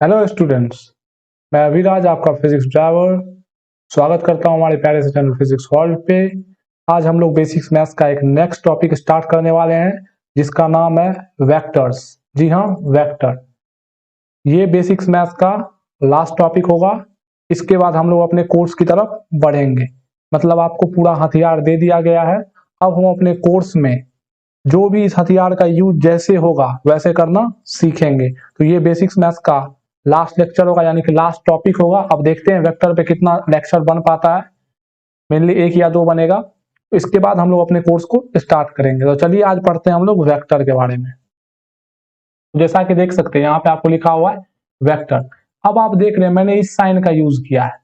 Hello students, मैं अभिराज आपका physics driver स्वागत करता हूं हमारे प्यारे से चैनल फिजिक्स वर्ल्ड पे। आज हम लोग बेसिक्स मैथ्स का एक नेक्स्ट टॉपिक स्टार्ट करने वाले हैं जिसका नाम है वेक्टर्स। जी हाँ, वेक्टर। ये बेसिक्स मैथ्स का लास्ट टॉपिक होगा। इसके बाद हम लोग अपने कोर्स की तरफ बढ़ेंगे। मतलब आपको पूरा हथियार दे दिया गया है। अब हम अपने कोर्स में जो भी इस हथियार का यूज जैसे होगा वैसे करना सीखेंगे। तो ये बेसिक्स मैथ्स का लास्ट लेक्चर होगा, यानी कि लास्ट टॉपिक होगा। अब देखते हैं वेक्टर पे कितना लेक्चर बन पाता है। मेनली एक या दो बनेगा। इसके बाद हम लोग अपने कोर्स को स्टार्ट करेंगे। तो चलिए आज पढ़ते हैं हम लोग वेक्टर के बारे में। जैसा कि देख सकते हैं यहाँ पे आपको लिखा हुआ है वेक्टर। अब आप देख रहे हैं मैंने इस साइन का यूज किया है।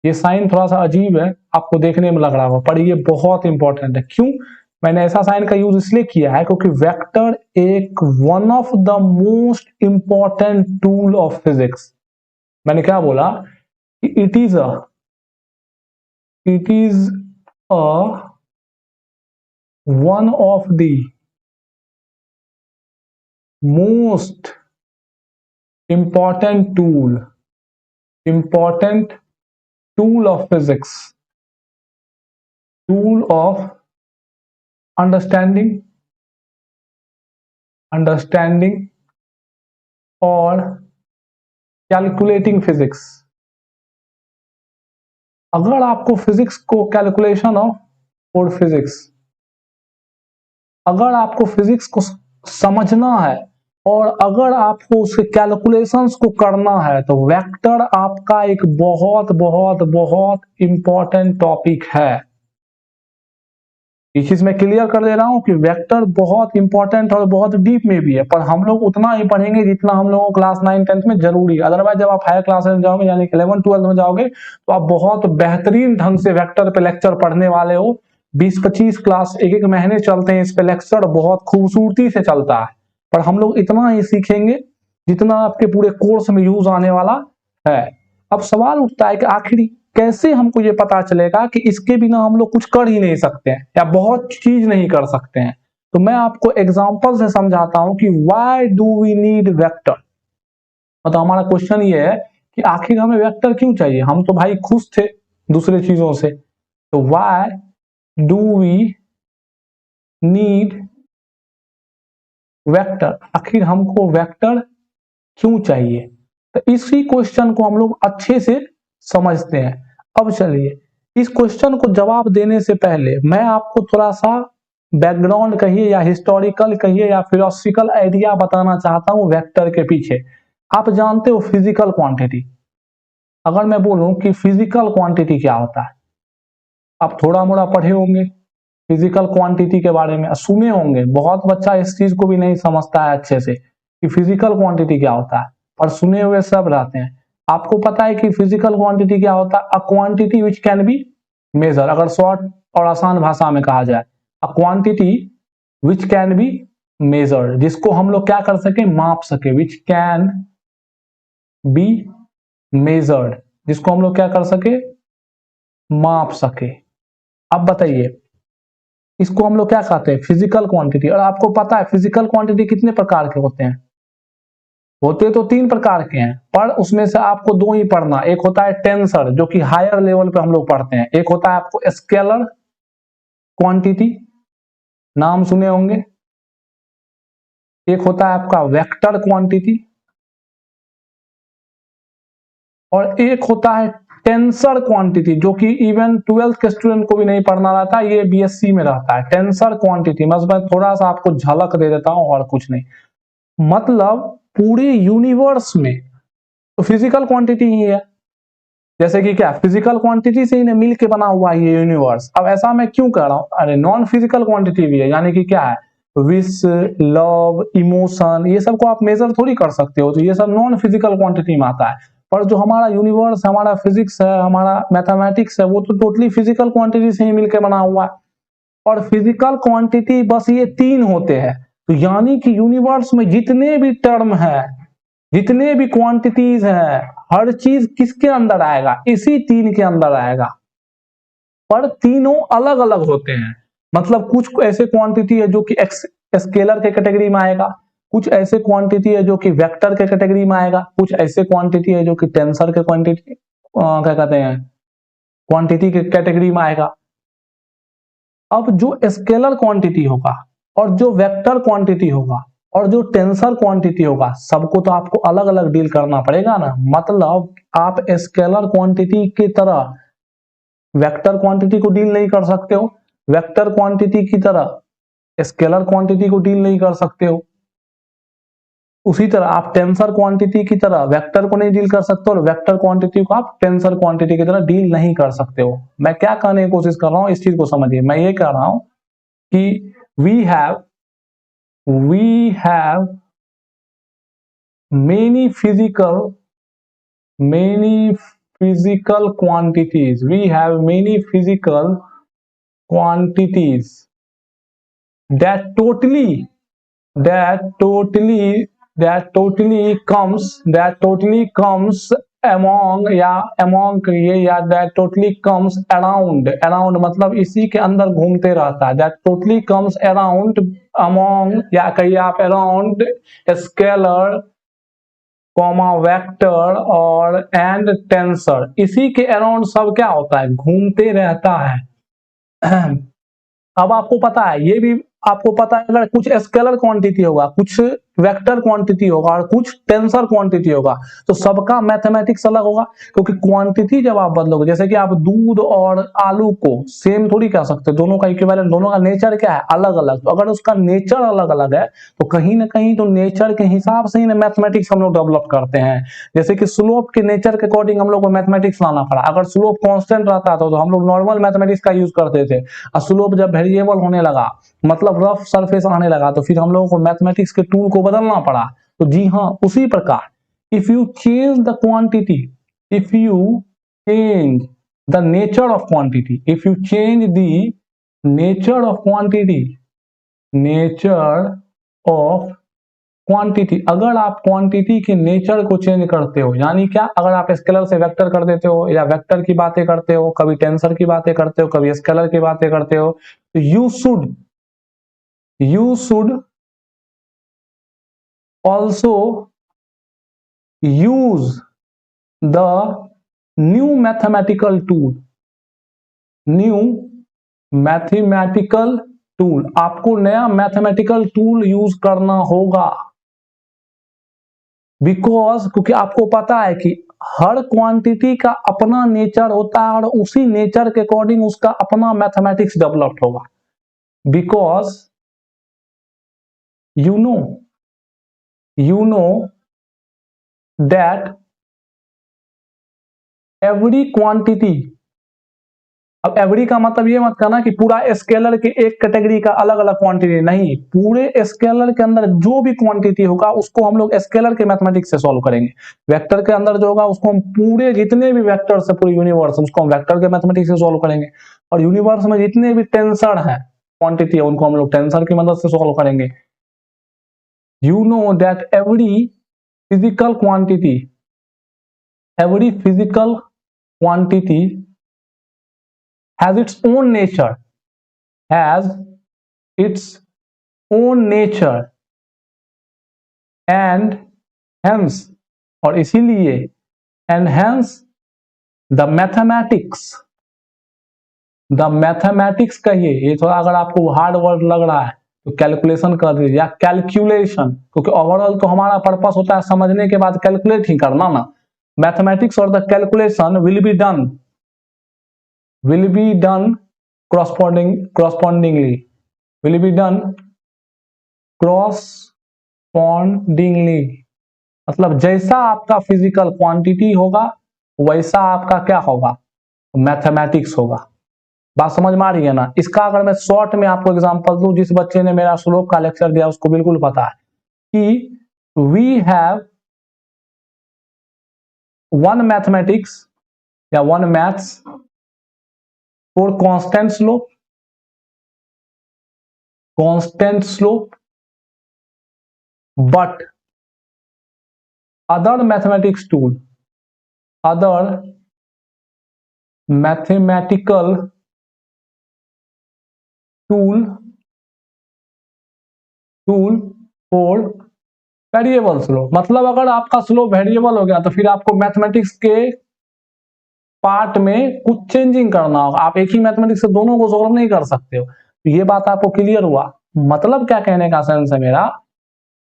ये साइन थोड़ा सा अजीब है, आपको देखने में लग रहा होगा, पर ये बहुत इंपॉर्टेंट है। क्यों मैंने ऐसा साइन का यूज इसलिए किया है क्योंकि वेक्टर एक one of the most important tool of physics. मैंने क्या बोला? It is a one of the most important tool of physics, tool of understanding और कैलकुलेटिंग फिजिक्स। अगर आपको फिजिक्स को कैलकुलेशन ऑफ और फिजिक्स, अगर आपको फिजिक्स को समझना है और अगर आपको उसके कैलकुलेशंस को करना है तो वेक्टर आपका एक बहुत बहुत बहुत इंपॉर्टेंट टॉपिक है। ये चीज मैं क्लियर कर दे रहा हूं कि वेक्टर बहुत इंपॉर्टेंट और बहुत डीप में भी है, पर हम लोग उतना ही पढ़ेंगे जितना हम लोगों को क्लास 9-10 में जरूरी है। अदरवाइज जब आप हायर क्लासेस में जाओगे, यानी कि 11-12 में जाओगे, तो आप बहुत बेहतरीन ढंग से वेक्टर पे लेक्चर पढ़ने वाले हो। 20-25 क्लास एक एक महीने चलते हैं इस पे लेक्चर, बहुत खूबसूरती से चलता है। पर हम लोग इतना ही सीखेंगे जितना आपके पूरे कोर्स में यूज आने वाला है। अब सवाल उठता है कि आखिर कैसे हमको ये पता चलेगा कि इसके बिना हम लोग कुछ कर ही नहीं सकते हैं या बहुत चीज नहीं कर सकते हैं। तो मैं आपको एग्जांपल से समझाता हूं कि why do we need vector. मतलब हमारा क्वेश्चन ये है कि आखिर हमें वेक्टर क्यों चाहिए। हम तो भाई खुश थे दूसरे चीजों से, तो why do we need vector, आखिर हमको वेक्टर क्यों चाहिए। तो इसी क्वेश्चन को हम लोग अच्छे से समझते हैं। अब चलिए इस क्वेश्चन को जवाब देने से पहले मैं आपको थोड़ा सा बैकग्राउंड कहिए या हिस्टोरिकल कहिए या फिलोसफिकल आइडिया बताना चाहता हूं वेक्टर के पीछे। आप जानते हो फिजिकल क्वांटिटी। अगर मैं बोलूं कि फिजिकल क्वांटिटी क्या होता है, आप थोड़ा मोड़ा पढ़े होंगे फिजिकल क्वांटिटी के बारे में, सुने होंगे। बहुत बच्चा इस चीज को भी नहीं समझता है अच्छे से कि फिजिकल क्वांटिटी क्या होता है, और सुने हुए सब रहते हैं। आपको पता है कि फिजिकल क्वांटिटी क्या होता है? A quantity which can be measure. अगर शॉर्ट और आसान भाषा में कहा जाए, a quantity which can be measure, जिसको हम लोग क्या कर सके, माप सके। विच कैन बी मेजर्ड, जिसको हम लोग क्या कर सके, माप सके। अब बताइए इसको हम लोग क्या कहते हैं, फिजिकल क्वांटिटी। और आपको पता है फिजिकल क्वांटिटी कितने प्रकार के होते हैं? होते तो 3 प्रकार के हैं, पर उसमें से आपको 2 ही पढ़ना। एक होता है टेंसर, जो कि हायर लेवल पे हम लोग पढ़ते हैं। एक होता है आपको स्केलर क्वांटिटी, नाम सुने होंगे। एक होता है आपका वेक्टर क्वांटिटी, और एक होता है टेंसर क्वांटिटी, जो कि इवन 12th के स्टूडेंट को भी नहीं पढ़ना रहता, ये बीएससी में रहता है। टेंसर क्वांटिटी बस मैं थोड़ा सा आपको झलक दे देता हूं और कुछ नहीं। मतलब पूरे यूनिवर्स में तो फिजिकल क्वांटिटी ही है। जैसे कि क्या, फिजिकल क्वांटिटी से ही मिल के बना हुआ है ये यूनिवर्स। अब ऐसा मैं क्यों कह रहा हूं? अरे नॉन फिजिकल क्वांटिटी भी है, यानी कि क्या है, विश, लव, इमोशन, ये सब को आप मेजर थोड़ी कर सकते हो, तो ये सब नॉन फिजिकल क्वांटिटी में आता है। पर जो हमारा यूनिवर्स, हमारा फिजिक्स है, हमारा मैथमेटिक्स है, वो तो टोटली फिजिकल क्वांटिटी से ही मिलकर बना हुआ है। और फिजिकल क्वांटिटी बस ये 3 होते हैं। तो यानी कि यूनिवर्स में जितने भी टर्म है, जितने भी क्वांटिटीज हैं, हर चीज किसके अंदर आएगा, इसी 3 के अंदर आएगा। पर तीनों अलग अलग होते हैं। मतलब कुछ ऐसे क्वांटिटी है जो कि स्केलर के कैटेगरी में आएगा, कुछ ऐसे क्वांटिटी है जो कि वेक्टर के कैटेगरी में आएगा, कुछ ऐसे क्वांटिटी है जो कि टेंसर के क्वांटिटी क्या कहते हैं क्वांटिटी के कैटेगरी में आएगा। अब जो स्केलर क्वांटिटी होगा और जो वेक्टर क्वांटिटी होगा और जो टेंसर क्वांटिटी होगा, सबको तो आपको अलग अलग डील करना पड़ेगा ना। मतलब आप स्केलर क्वांटिटी की तरह वेक्टर क्वांटिटी को डील नहीं कर सकते हो, वेक्टर क्वांटिटी की तरह स्केलर क्वांटिटी को डील नहीं कर सकते हो। उसी तरह आप टेंसर क्वांटिटी की तरह वेक्टर को नहीं डील कर सकते और वेक्टर क्वांटिटी को आप टेंसर क्वांटिटी की तरह डील नहीं कर सकते हो। मैं क्या कहने की कोशिश कर रहा हूं, इस चीज को समझिए। मैं ये कह रहा हूं कि we have many physical quantities, we have many physical quantities that totally comes among कहिए या that totally comes around मतलब इसी के अंदर घूमते रहता है। that totally comes around among या कहिए आप around scalar वेक्टर और एंड टेंसर, इसी के अराउंड सब क्या होता है, घूमते रहता है। अब आपको पता है, ये भी आपको पता है, अगर कुछ स्केलर क्वांटिटी होगा, कुछ वेक्टर क्वांटिटी होगा और कुछ टेंसर क्वांटिटी होगा, तो सबका मैथमेटिक्स अलग होगा। क्योंकि क्वांटिटी जब आप बदलोगे, जैसे कि आप दूध और आलू को सेम थोड़ी कह सकते, दोनों का इक्विवेलेंट, दोनों का नेचर क्या है, अलग अलग। तो अगर उसका नेचर अलग अलग है तो कहीं ना कहीं तो नेचर के हिसाब से ही ना मैथमेटिक्स हम लोग डेवलप करते हैं। जैसे कि स्लोप के नेचर के अकॉर्डिंग हम लोग को मैथमेटिक्स लाना पड़ा। अगर स्लोप कांस्टेंट रहता तो हम लोग नॉर्मल मैथमेटिक्स का यूज करते थे, और स्लोप जब वेरिएबल होने लगा, मतलब रफ सरफेस आने लगा, तो फिर हम लोगों को मैथमेटिक्स के टूल को बदलना पड़ा। तो जी हाँ, उसी प्रकार if you change the quantity, if you change the nature of quantity, if you change the nature of quantity, nature of quantity, अगर आप क्वांटिटी के नेचर को चेंज करते हो, यानी क्या, अगर आप स्केलर से वेक्टर कर देते हो या वेक्टर की बातें करते हो, कभी टेंसर की बातें करते हो, कभी स्केलर की बातें करते हो, तो you should also use the new mathematical tool, आपको नया मैथमेटिकल टूल यूज करना होगा। बिकॉज क्योंकि आपको पता है कि हर क्वांटिटी का अपना नेचर होता है और उसी नेचर के अकॉर्डिंग उसका अपना मैथमेटिक्स डेवलप्ड होगा। Because you know that every quantity, अब एवरी का मतलब ये मत करना कि पूरा स्केलर के एक कैटेगरी का अलग अलग क्वांटिटी, नहीं, पूरे स्केलर के अंदर जो भी क्वांटिटी होगा उसको हम लोग स्केलर के मैथमेटिक्स से सॉल्व करेंगे। वेक्टर के अंदर जो होगा उसको हम पूरे जितने भी वेक्टर्स है पूरे यूनिवर्स, उसको हम वेक्टर के मैथमेटिक्स से सॉल्व करेंगे। और यूनिवर्स में जितने भी टेंसर है क्वांटिटी है उनको हम लोग टेंसर की मदद से सॉल्व करेंगे। You know that every physical quantity has its own nature and hence, और इसीलिए and hence the mathematics कहिए, ये थोड़ा अगर आपको हार्ड वर्ड लग रहा है तो कैलकुलेशन कर दीजिए या कैलकुलेशन, क्योंकि ओवरऑल तो हमारा पर्पस होता है समझने के बाद कैलकुलेट ही करना ना। मैथमेटिक्स और the calculation will be done correspondingly, will be done correspondingly, मतलब जैसा आपका फिजिकल क्वांटिटी होगा वैसा आपका क्या होगा, मैथमेटिक्स होगा। बात समझ में आ रही है ना। इसका अगर मैं शॉर्ट में आपको एग्जांपल दूं, जिस बच्चे ने मेरा स्लोप का लेक्चर दिया उसको बिल्कुल पता है कि वी हैव वन मैथमेटिक्स या one maths for constant slope, but other mathematical tool for variable slope, मतलब अगर आपका स्लोप वेरिएबल हो गया तो फिर आपको मैथमेटिक्स के पार्ट में कुछ चेंजिंग करना होगा। आप एक ही मैथमेटिक्स से दोनों को सॉल्व नहीं कर सकते हो। तो ये बात आपको क्लियर हुआ। मतलब क्या कहने का सेंस है मेरा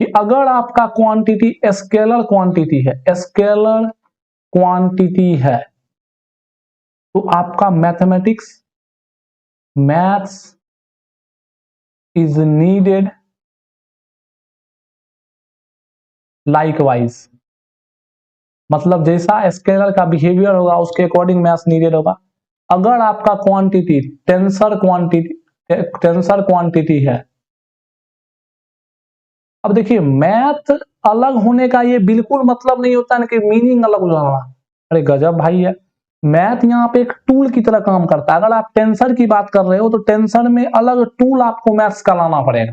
कि अगर आपका क्वांटिटी स्केलर क्वांटिटी है, स्केलर क्वांटिटी है, तो आपका मैथ्स इज नीडेड लाइकवाइज, मतलब जैसा स्केलर का बिहेवियर होगा उसके अकॉर्डिंग मैथ्स नीडेड होगा। अगर आपका क्वांटिटी टेंसर क्वांटिटी है, अब देखिए मैथ अलग होने का ये बिल्कुल मतलब नहीं होता है कि मीनिंग अलग हो जाना। अरे गजब भाई है, मैथ यहाँ पे एक टूल की तरह काम करता है। अगर आप टेंसर की बात कर रहे हो तो टेंसर में अलग टूल आपको मैथ्स का लाना पड़ेगा,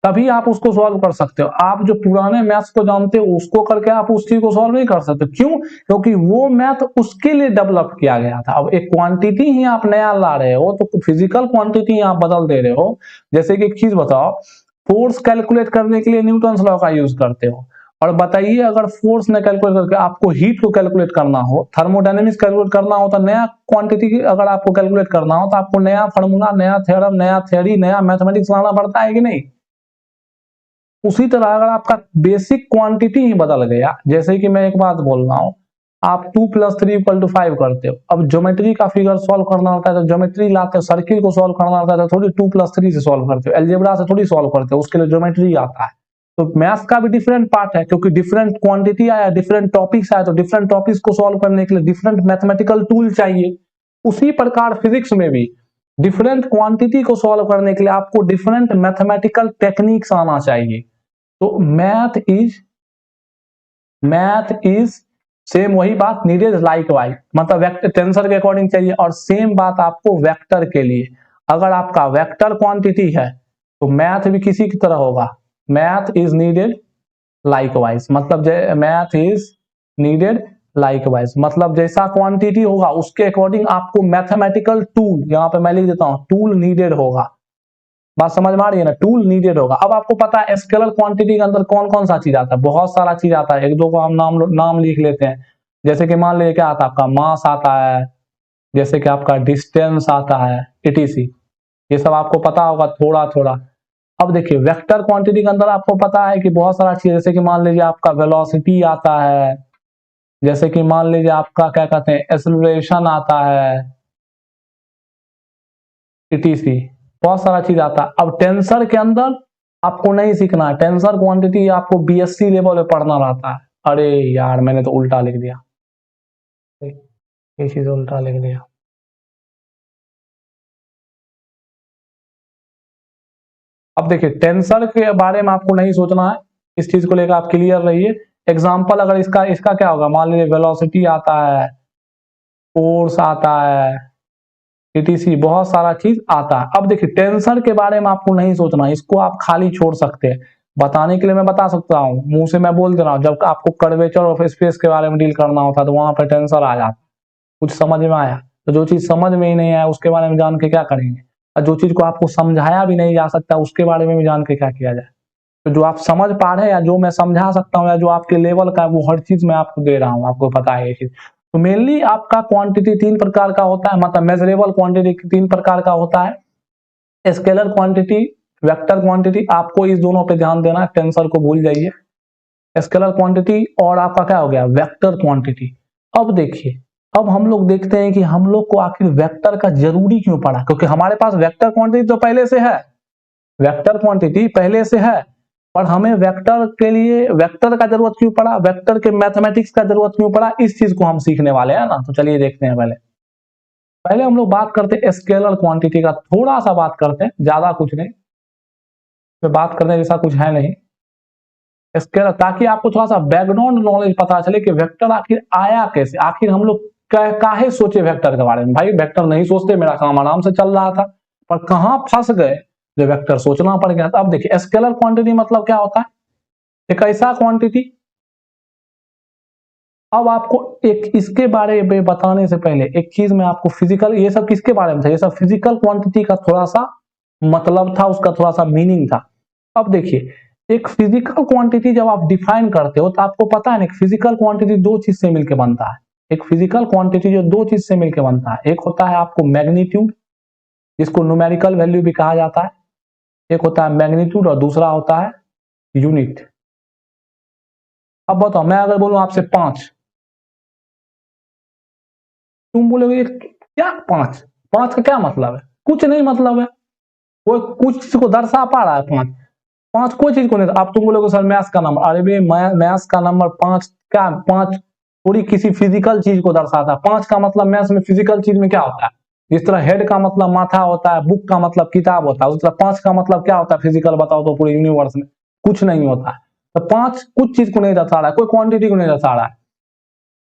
तभी आप उसको सॉल्व कर सकते हो। आप जो पुराने मैथ्स को जानते हो उसको करके आप उस चीज को सॉल्व नहीं कर सकते। क्यों? क्योंकि वो मैथ उसके लिए डेवलप किया गया था। अब एक क्वांटिटी ही आप नया ला रहे हो तो फिजिकल क्वांटिटी आप बदल दे रहे हो। जैसे कि एक चीज बताओ, फोर्स कैलकुलेट करने के लिए न्यूटन लॉ का यूज करते हो, और बताइए अगर फोर्स ने कैलकुलेट करके आपको हीट को कैलकुलेट करना हो, थर्मोडायनेमिक्स कैलकुलेट करना हो, तो नया क्वांटिटी अगर आपको कैलकुलेट करना हो तो आपको नया फार्मूला, नया थ्योरम, नया थ्योरी, नया मैथमेटिक्स लाना पड़ता है कि नहीं? उसी तरह अगर आपका बेसिक क्वांटिटी ही बदल गया, जैसे कि मैं एक बात बोल रहा हूं, आप 2+3=5 करते हो, अब ज्योमेट्री का फिगर सॉल्व करना होता है तो ज्योमेट्री लाते हो, सर्किल को सॉल्व करना होता है तो थोड़ी 2+3 से सॉल्व करते हो, अलजेब्रा से थोड़ी सॉल्व करते हो, उसके लिए ज्योमेट्री आता है। तो मैथ्स का भी डिफरेंट पार्ट है, क्योंकि डिफरेंट क्वांटिटी आया, डिफरेंट टॉपिक्स आया, तो डिफरेंट टॉपिक्स को सॉल्व करने के लिए डिफरेंट मैथमेटिकल टूल चाहिए। उसी प्रकार फिजिक्स में भी डिफरेंट क्वांटिटी को सॉल्व करने के लिए आपको डिफरेंट मैथमेटिकल टेक्निक्स आना चाहिए। तो मैथ इज सेम, वही बात, नीडेड लाइकवाइज, मतलब वेक्टर टेंसर के अकॉर्डिंग चाहिए। और सेम बात आपको वेक्टर के लिए, अगर आपका वेक्टर क्वांटिटी है तो मैथ भी किसी की तरह होगा, मैथ इज नीडेड लाइकवाइज, मतलब मैथ इज नीडेड लाइकवाइज, मतलब जैसा क्वांटिटी होगा उसके अकॉर्डिंग आपको मैथमेटिकल टूल, यहां पे मैं लिख देता हूं, टूल नीडेड होगा। बात समझ में आ रही है ना? टूल नीडेड होगा। अब आपको पता है स्केलर क्वांटिटी के अंदर कौन कौन सा चीज आता है, बहुत सारा चीज आता है, एक दो को हम नाम लिख लेते हैं। जैसे कि मान लीजिए क्या आता है, आपका मास आता है, जैसे कि आपका डिस्टेंस आता है, etc। ये सब आपको पता होगा थोड़ा थोड़ा। अब देखिए वेक्टर क्वांटिटी के अंदर आपको पता है कि बहुत सारा चीज, जैसे कि मान लीजिए आपका वेलोसिटी आता है, जैसे कि मान लीजिए आपका क्या कहते हैं एक्सेलरेशन आता है, etc। बहुत सारा चीज आता है। अब टेंसर के अंदर आपको नहीं सीखना है, टेंसर क्वांटिटी आपको बीएससी लेवल में पढ़ना रहता है। अरे यार मैंने तो उल्टा लिख दिया, ये चीज उल्टा लिख दिया। अब देखिए टेंसर के बारे में आपको नहीं सोचना है, इस चीज को लेकर आप क्लियर रहिए। एग्जाम्पल अगर इसका इसका क्या होगा, मान लीजिए वेलोसिटी आता है, फोर्स आता है, etc, बहुत सारा चीज आता है। अब देखिए टेंसर के बारे में आपको नहीं सोचना, इसको आप खाली छोड़ सकते हैं। बताने के लिए मैं बता सकता हूँ, मुंह से मैं बोल दे रहा हूँ, जब आपको कर्वेचर ऑफ स्पेस के बारे में डील करना होता है तो वहां पर टेंसर आ जाता। कुछ समझ में आया? तो जो चीज समझ में ही नहीं आया उसके बारे में जान के क्या करेंगे, और जो चीज को आपको समझाया भी नहीं जा सकता उसके बारे में भी जान के क्या किया जाए। तो जो आप समझ पा रहे हैं या जो मैं समझा सकता हूँ या जो आपके लेवल का है वो हर चीज मैं आपको दे रहा हूँ, आपको पता है ये चीज। तो मेनली आपका क्वांटिटी तीन प्रकार का होता है, मतलब मेजरेबल क्वांटिटी तीन प्रकार का होता है, स्केलर क्वांटिटी, वेक्टर क्वांटिटी। आपको इस दोनों पे ध्यान देना है, टेंसर को भूल जाइए। स्केलर क्वांटिटी और आपका क्या हो गया, वेक्टर क्वांटिटी। अब देखिए, अब हम लोग देखते हैं कि हम लोग को आखिर वेक्टर का जरूरी क्यों पड़ा, क्योंकि हमारे पास वेक्टर क्वांटिटी तो पहले से है, वेक्टर क्वांटिटी पहले से है, और हमें वेक्टर के लिए वेक्टर का जरूरत क्यों पड़ा, वेक्टर के मैथमेटिक्स का जरूरत क्यों पड़ा, इस चीज को हम सीखने वाले हैं ना। तो चलिए देखते हैं। पहले पहले हम लोग बात करते हैं स्केलर क्वांटिटी का, थोड़ा सा बात करते हैं, ज्यादा कुछ नहीं, तो बात करने जैसा कुछ है नहीं स्केलर, ताकि आपको थोड़ा सा बैकग्राउंड नॉलेज पता चले कि वेक्टर आखिर आया कैसे, आखिर हम लोग काहे सोचे वेक्टर के बारे में। भाई वेक्टर नहीं सोचते, मेरा काम आराम से चल रहा था, पर कहां फंस गए जो वेक्टर सोचना पड़ गया। अब देखिए स्केलर क्वांटिटी मतलब क्या होता है, एक ऐसा क्वांटिटी। अब आपको एक इसके बारे में बताने से पहले एक चीज मैं आपको फिजिकल, ये सब किसके बारे में था, ये सब फिजिकल क्वांटिटी का थोड़ा सा मतलब था, उसका थोड़ा सा मीनिंग था। अब देखिए एक फिजिकल क्वांटिटी जब आप डिफाइन करते हो तो आपको पता है ना, फिजिकल क्वांटिटी दो चीज से मिलकर बनता है। एक फिजिकल क्वांटिटी जो दो चीज से मिलकर बनता है, एक होता है आपको मैग्नीट्यूड, जिसको न्यूमेरिकल वैल्यू भी कहा जाता है, एक होता है मैग्नीट्यूड और दूसरा होता है यूनिट। अब बताओ, मैं अगर बोलूं आपसे 5, तुम बोलोगे क्या 5? 5 का क्या मतलब है? कुछ नहीं मतलब है, कोई कुछ को दर्शा पा रहा है 5? 5 कोई चीज को नहीं। आप तुम बोलोगे सर मैथ्स का नंबर, अरे भाई मैथ्स का नंबर 5 क्या? 5 थोड़ी किसी फिजिकल चीज को दर्शाता है। 5 का मतलब मैथ्स में फिजिकल चीज में क्या होता है? जिस तरह हेड का मतलब माथा होता है, बुक का मतलब किताब होता है, उस तरह 5 का मतलब क्या होता है फिजिकल? बताओ तो पूरे यूनिवर्स में कुछ नहीं होता है। तो 5 कुछ चीज को नहीं दर्शा रहा है, कोई क्वांटिटी को नहीं दर्शा रहा है।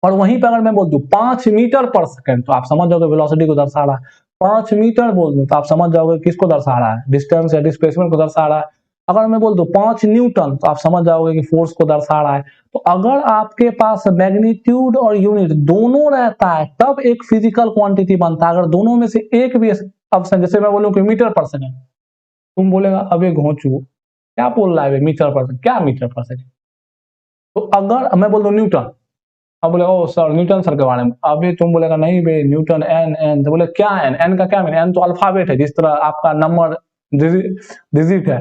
और वहीं पर अगर मैं बोल दूं 5 मीटर पर सेकंड, तो आप समझ जाओगे वेलोसिटी को दर्शा रहा है। 5 मीटर बोल दूं तो आप समझ जाओगे किसको दर्शा रहा है, डिस्टेंस या डिस्प्लेसमेंट को दर्शा रहा है। अगर मैं बोल दूं 5 न्यूटन तो आप समझ जाओगे कि फोर्स को दर्शा रहा है। तो अगर आपके पास मैग्नीट्यूड और यूनिट दोनों रहता है तब एक फिजिकल क्वांटिटी बनता है। अगर दोनों में से एक भी ऑप्शन, जैसे मैं बोलूं कि मीटर पर सेकंड, तुम बोलेगा अबे घोंचू क्या बोल रहा है मीटर पर सेकंड, क्या मीटर पर सेकंड? तो अगर मैं बोल दूं न्यूटन, अब बोले ओ सर न्यूटन सर के बारे में, अभी तुम बोलेगा नहीं बे न्यूटन एन एन, तो बोले क्या एन? एन का क्या मीन? एन तो अल्फाबेट है, जिस तरह आपका नंबर डिजिट है।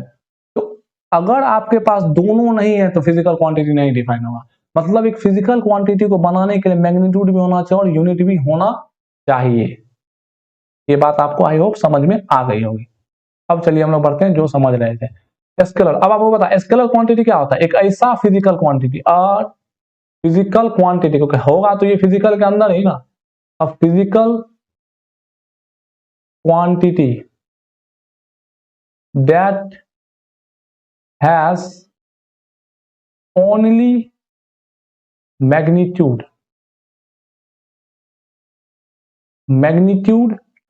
तो अगर आपके पास दोनों नहीं है तो फिजिकल क्वांटिटी नहीं डिफाइन होगा। मतलब एक फिजिकल क्वांटिटी को बनाने के लिए मैग्नीट्यूड भी होना चाहिए और यूनिट भी होना चाहिए। ये बात आपको आई होप समझ में आ गई होगी। अब चलिए हम लोग बढ़ते हैं जो समझ रहे थे, स्केलर। अब आपको पता स्केलर क्वांटिटी क्या होता है? एक ऐसा फिजिकल क्वांटिटी, और फिजिकल क्वांटिटी क्योंकि होगा तो ये फिजिकल के अंदर ही ना। अब physical quantity that has only magnitude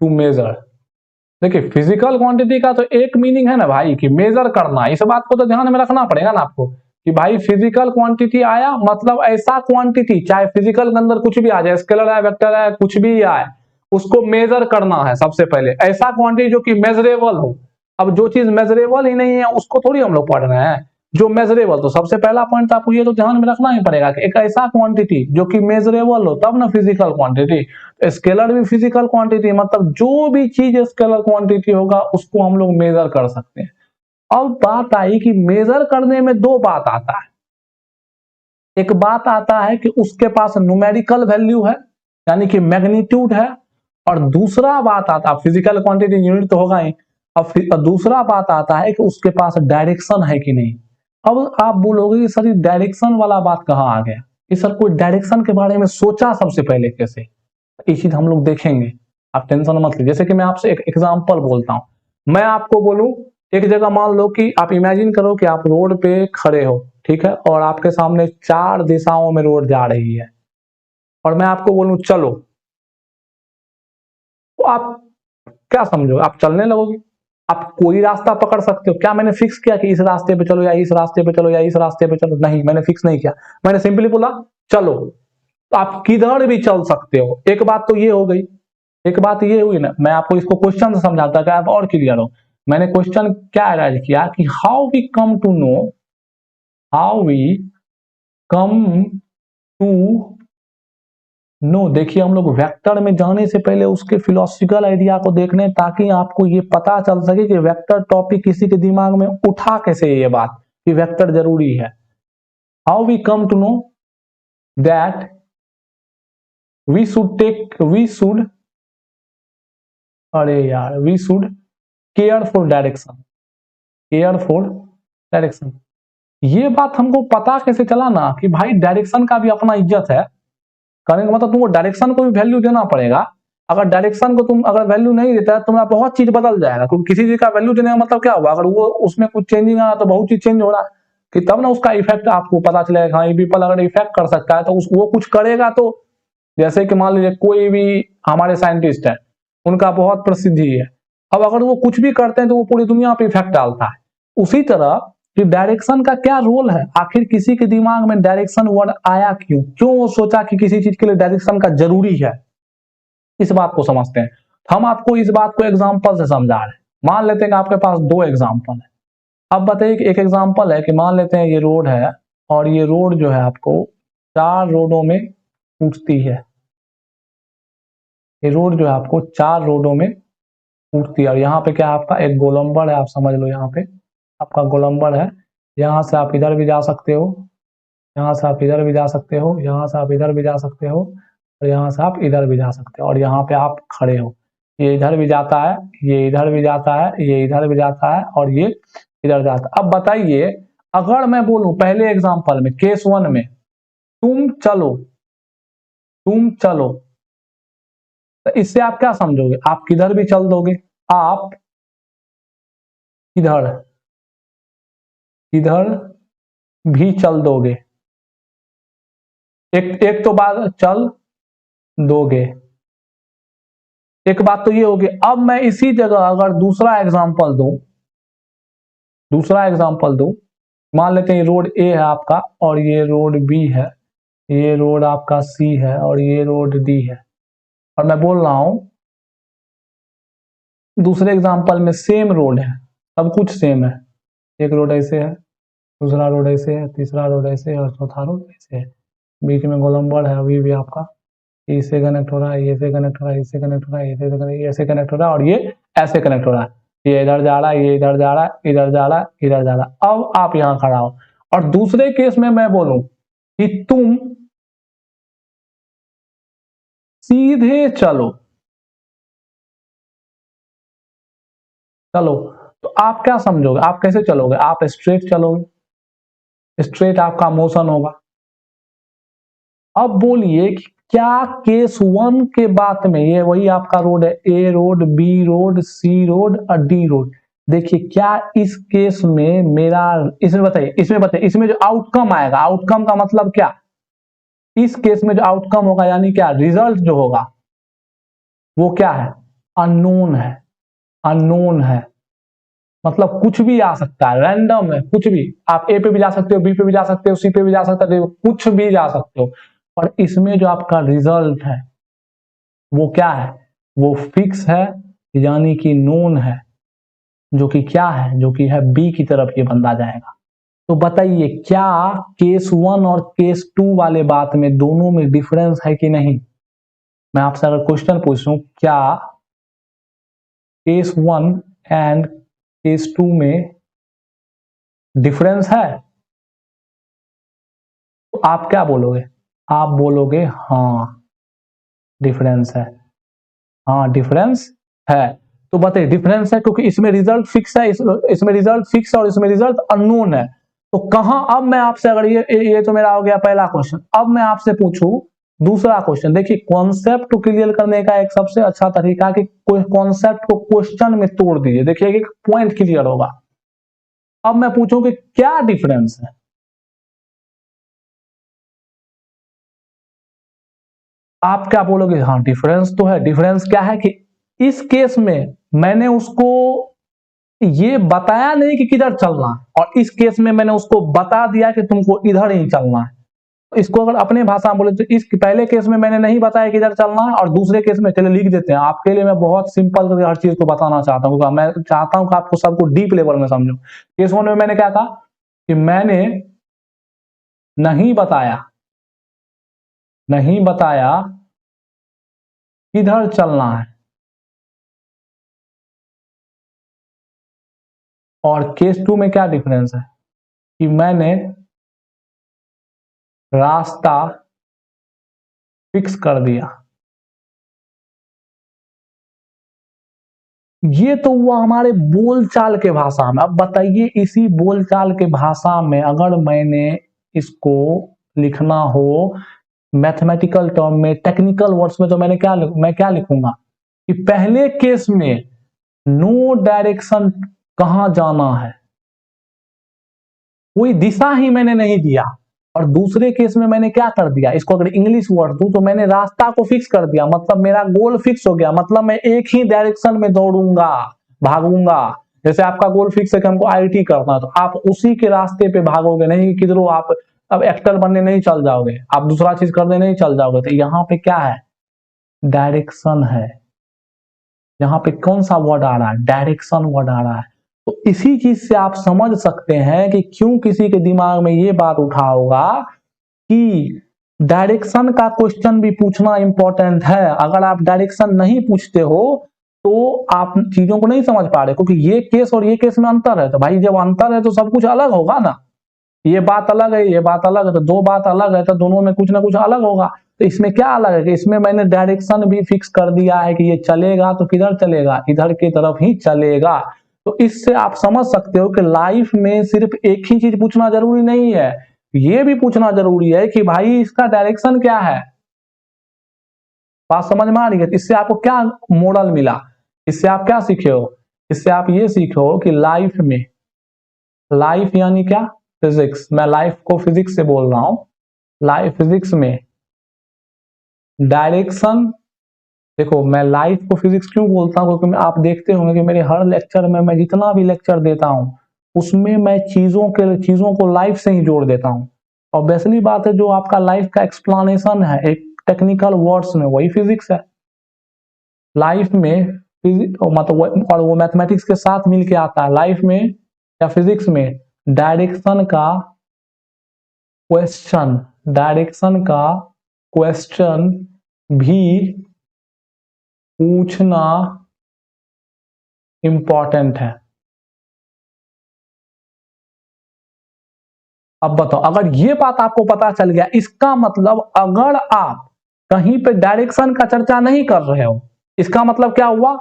to measure. देखिए फिजिकल क्वांटिटी का तो एक मीनिंग है ना भाई कि मेजर करना। इस बात को तो ध्यान में रखना पड़ेगा ना आपको कि भाई फिजिकल क्वांटिटी आया मतलब ऐसा क्वांटिटी, चाहे फिजिकल के अंदर कुछ भी आ जाए, स्केलर है, वेक्टर है, कुछ भी आए, उसको मेजर करना है सबसे पहले। ऐसा क्वांटिटी जो कि मेजरेबल हो। अब जो चीज मेजरेबल ही नहीं है उसको थोड़ी हम लोग पढ़ रहे हैं। जो मेजरेबल, तो सबसे पहला पॉइंट आपको ये तो ध्यान में रखना ही पड़ेगा कि एक ऐसा क्वांटिटी जो कि मेजरेबल हो, तब ना फिजिकल क्वांटिटी। स्केलर भी फिजिकल क्वांटिटी, मतलब जो भी चीज स्केलर क्वांटिटी होगा उसको हम लोग मेजर कर सकते हैं। अब बात आई कि मेजर करने में दो बात आता है। एक बात आता है कि उसके पास न्यूमेरिकल वैल्यू है, यानी कि मैग्नीट्यूड है, और दूसरा बात आता है, फिजिकल क्वांटिटी यूनिट तो होगा ही, अब दूसरा बात आता है कि उसके पास डायरेक्शन है कि नहीं। अब आप बोलोगे कि सर ये डायरेक्शन वाला बात कहां आ गया, कि सर कोई डायरेक्शन के बारे में सोचा सबसे पहले कैसे? ये चीज हम लोग देखेंगे, आप टेंशन मत लीजिए। जैसे कि मैं आपसे एक एग्जांपल बोलता हूं, मैं आपको बोलूं एक जगह, मान लो कि आप इमेजिन करो कि आप रोड पे खड़े हो, ठीक है, और आपके सामने 4 दिशाओं में रोड जा रही है, और मैं आपको बोलूं चलो, तो आप क्या समझोगे? आप चलने लगोगे? आप कोई रास्ता पकड़ सकते हो क्या? मैंने फिक्स किया कि इस रास्ते पे चलो या इस रास्ते पे चलो या इस रास्ते पे चलो? नहीं, मैंने फिक्स नहीं किया, मैंने सिंपली बोला चलो। तो आप किधर भी चल सकते हो। एक बात तो ये हो गई। एक बात ये हुई ना, मैं आपको इसको क्वेश्चन से समझाता कि आप और क्लियर हो। मैंने क्वेश्चन क्या अरेंज किया कि how we come to know. देखिए हम लोग वेक्टर में जाने से पहले उसके फिलोसफिकल आइडिया को देखने, ताकि आपको ये पता चल सके कि वेक्टर टॉपिक किसी के दिमाग में उठा कैसे ये बात कि वेक्टर जरूरी है। How we come to know that we should अरे यार we should care for direction. ये बात हमको पता कैसे चला ना कि भाई डायरेक्शन का भी अपना इज्जत है। कहने का मतलब तुमको डायरेक्शन को भी वैल्यू देना पड़ेगा। अगर डायरेक्शन को तुम अगर वैल्यू नहीं देता है, तुम्हारा बहुत चीज बदल जाएगा। क्योंकि किसी चीज का वैल्यू देने का मतलब क्या हुआ? अगर वो उसमें कुछ चेंजिंग आ रहा तो बहुत चीज चेंज हो रहा है, कि तब ना उसका इफेक्ट आपको पता चलेगा। हाँ ये पीपल अगर इफेक्ट कर सकता है तो वो कुछ करेगा। तो जैसे कि मान लीजिए कोई भी हमारे साइंटिस्ट है, उनका बहुत प्रसिद्धि है, अब अगर वो कुछ भी करते हैं तो वो पूरी दुनिया पे इफेक्ट डालता है। उसी तरह कि डायरेक्शन का क्या रोल है, आखिर किसी के दिमाग में डायरेक्शन वर्ड आया क्यों वो सोचा कि किसी चीज के लिए डायरेक्शन का जरूरी है, इस बात को समझते हैं। हम आपको इस बात को एग्जांपल से समझा रहे हैं। मान लेते हैं कि आपके पास 2 एग्जांपल है। अब बताइए कि एक एग्जांपल है कि मान लेते हैं ये रोड है और ये रोड जो है आपको 4 रोडों में टूटती है। ये रोड जो है आपको 4 रोडों में टूटती है और यहाँ पे क्या है आपका एक गोलंबर है, आप समझ लो यहाँ पे आपका गोलंबर है। यहाँ से आप इधर भी जा सकते हो, यहाँ से आप इधर भी जा सकते हो, यहाँ से आप इधर भी जा सकते हो और यहाँ से आप इधर भी जा सकते हो और यहाँ पे आप खड़े हो। ये इधर भी जाता है, ये इधर भी जाता है, ये इधर भी जाता है और ये इधर जाता है। अब बताइए अगर मैं बोलूं पहले एग्जांपल में केस 1 में तुम चलो, तुम चलो, तो इससे आप क्या समझोगे? आप किधर भी चल दोगे, आप इधर इधर भी चल दोगे। एक तो बात चल दोगे। एक बात तो ये होगी। अब मैं इसी जगह अगर दूसरा एग्जांपल दूं, मान लेते हैं ये रोड ए है आपका और ये रोड बी है, ये रोड आपका सी है और ये रोड डी है और मैं बोल रहा हूं दूसरे एग्जांपल में सेम रोड है, सब कुछ सेम है। एक रोड ऐसे है, दूसरा रोड ऐसे है, तीसरा रोड ऐसे है और चौथा रोड ऐसे है। बीच में गोलंबर है, अभी भी आपका इससे कनेक्ट हो रहा है, ये से कनेक्ट हो रहा है, इससे कनेक्ट हो रहा है, ये ऐसे कनेक्ट हो रहा है और ये ऐसे कनेक्ट हो रहा है। ये इधर जा रहा है, ये इधर जा रहा है, इधर जा रहा है, इधर जा रहा है। अब आप यहाँ खड़ा हो और दूसरे केस में मैं बोलूं कि तुम सीधे चलो, चलो, तो आप क्या समझोगे? आप कैसे चलोगे? आप स्ट्रेट चलोगे, स्ट्रेट आपका मोशन होगा। अब बोलिए कि क्या केस 1 के बाद में ये वही आपका रोड है, ए रोड, बी रोड, सी रोड और डी रोड। देखिए क्या इस केस में मेरा, इसमें बताइए इसमें जो आउटकम आएगा, आउटकम का मतलब क्या? इस केस में जो आउटकम होगा यानी क्या रिजल्ट जो होगा वो क्या है? अननोन है, अननोन है। मतलब कुछ भी आ सकता है, रैंडम है, कुछ भी। आप ए पे भी जा सकते हो, बी पे भी जा सकते हो, सी पे भी जा सकते हो, कुछ भी जा सकते हो। और इसमें जो आपका रिजल्ट है वो क्या है? वो फिक्स है यानी कि नोन है, जो कि क्या है? जो कि है बी की तरफ ये बंदा जाएगा। तो बताइए क्या केस 1 और केस 2 वाले बात में दोनों में डिफरेंस है कि नहीं? मैं आपसे अगर क्वेश्चन पूछूं क्या केस 1 एंड केस 2 में डिफरेंस है, तो आप क्या बोलोगे? आप बोलोगे हाँ डिफरेंस है, हाँ डिफरेंस है। तो बताइए डिफरेंस है क्योंकि इसमें रिजल्ट फिक्स है, इसमें रिजल्ट फिक्स है और इसमें रिजल्ट अननोन है। तो कहां, अब मैं आपसे अगर ये तो मेरा हो गया पहला क्वेश्चन। अब मैं आपसे पूछूं दूसरा क्वेश्चन। देखिए कॉन्सेप्ट को क्लियर करने का एक सबसे अच्छा तरीका कि कोई कॉन्सेप्ट को क्वेश्चन में तोड़ दीजिए, देखिए एक पॉइंट क्लियर होगा। अब मैं पूछूं कि क्या डिफरेंस है, आप क्या बोलोगे? हाँ डिफरेंस तो है। डिफरेंस क्या है कि इस केस में मैंने उसको ये बताया नहीं कि किधर चलना है और इस केस में मैंने उसको बता दिया कि तुमको इधर ही चलना है। इसको अगर अपने भाषा में बोले तो इस पहले केस में मैंने नहीं बताया किधर चलना है और दूसरे केस में चले लिख देते हैं। आपके लिए मैं बहुत सिंपल करके हर चीज को बताना चाहता हूँ। मैं चाहता हूँ कि आपको सबको डीप लेवल में समझो। केस 1 में मैंने क्या कहा कि मैंने नहीं बताया किधर चलना है, और केस 2 में क्या डिफरेंस है कि मैंने रास्ता फिक्स कर दिया। ये तो हुआ हमारे बोलचाल के भाषा में। अब बताइए इसी बोलचाल के भाषा में अगर मैंने इसको लिखना हो मैथमेटिकल टर्म में, टेक्निकल वर्ड्स में, तो मैं क्या लिखूंगा कि पहले केस में नो डायरेक्शन कहां जाना है, कोई दिशा ही मैंने नहीं दिया, और दूसरे केस में मैंने क्या कर दिया, इसको अगर इंग्लिश वर्ड दूं तो मैंने रास्ता को फिक्स कर दिया। मतलब मेरा गोल फिक्स हो गया, मतलब मैं एक ही डायरेक्शन में दौड़ूंगा, भागूंगा। जैसे आपका गोल फिक्स है कि हमको आईटी करना है तो आप उसी के रास्ते पे भागोगे, नहीं किधरों आप अब एक्टर बनने नहीं चल जाओगे, आप दूसरा चीज करने नहीं चल जाओगे। तो यहाँ पे क्या है? डायरेक्शन है। यहाँ पे कौन सा वर्ड आ रहा है? डायरेक्शन वर्ड आ रहा है। तो इसी चीज से आप समझ सकते हैं कि क्यों किसी के दिमाग में ये बात उठा होगा कि डायरेक्शन का क्वेश्चन भी पूछना इंपॉर्टेंट है। अगर आप डायरेक्शन नहीं पूछते हो तो आप चीजों को नहीं समझ पा रहे, क्योंकि ये केस और ये केस में अंतर है। तो भाई जब अंतर है तो सब कुछ अलग होगा ना, ये बात अलग है, ये बात अलग है, तो दो बात अलग है तो दोनों में कुछ ना कुछ अलग होगा। तो इसमें क्या अलग है कि इसमें मैंने डायरेक्शन भी फिक्स कर दिया है कि ये चलेगा तो किधर चलेगा, इधर की तरफ ही चलेगा। तो इससे आप समझ सकते हो कि लाइफ में सिर्फ एक ही चीज पूछना जरूरी नहीं है, ये भी पूछना जरूरी है कि भाई इसका डायरेक्शन क्या है। बात समझ में आ रही है? इससे आपको क्या मोरल मिला, इससे आप क्या सीखे हो? इससे आप ये सीखे हो कि लाइफ में, लाइफ यानी क्या, फिजिक्स, मैं लाइफ को फिजिक्स से बोल रहा हूं। लाइफ फिजिक्स में डायरेक्शन, देखो मैं लाइफ को फिजिक्स क्यों बोलता हूं, क्योंकि आप देखते होंगे कि मेरे हर लेक्चर में, मैं जितना भी लेक्चर देता हूं उसमें मैं चीजों को लाइफ से ही जोड़ देता हूं। ऑब्वियसली बात है, जो आपका लाइफ का एक्सप्लेनेशन है एक टेक्निकल वर्ड्स में, वही फिजिक्स है। लाइफ में मतलब और वो मैथमेटिक्स के साथ मिलके आता है। लाइफ में या फिजिक्स में डायरेक्शन का क्वेश्चन, डायरेक्शन का क्वेश्चन भी पूछना इंपॉर्टेंट है। अब बताओ, अगर ये बात आपको पता चल गया, इसका मतलब अगर आप कहीं पे डायरेक्शन का चर्चा नहीं कर रहे हो, इसका मतलब क्या हुआ,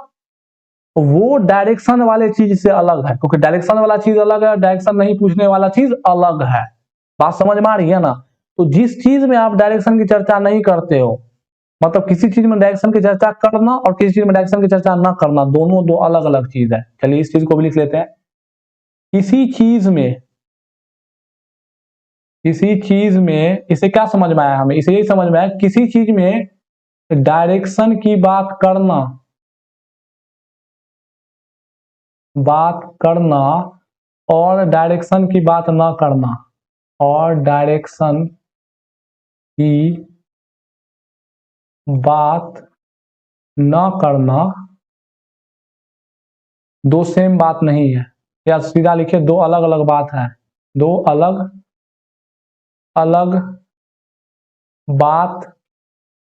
वो डायरेक्शन वाले चीज से अलग है, क्योंकि डायरेक्शन वाला चीज अलग है, डायरेक्शन नहीं पूछने वाला चीज अलग है। बात समझ में आ रही है ना? तो जिस चीज में आप डायरेक्शन की चर्चा नहीं करते हो, मतलब किसी चीज में डायरेक्शन की चर्चा करना और किसी चीज में डायरेक्शन की चर्चा ना करना, दोनों दो अलग अलग चीज है। चलिए इस चीज को भी लिख लेते हैं। किसी चीज में, किसी चीज में, इसे क्या समझ में आया हमें, इसे यही समझ में आया, किसी चीज में डायरेक्शन की बात करना और डायरेक्शन की बात ना करना, और डायरेक्शन की बात न करना, दो सेम बात नहीं है। या सीधा लिखे, दो अलग अलग बात है, दो अलग अलग बात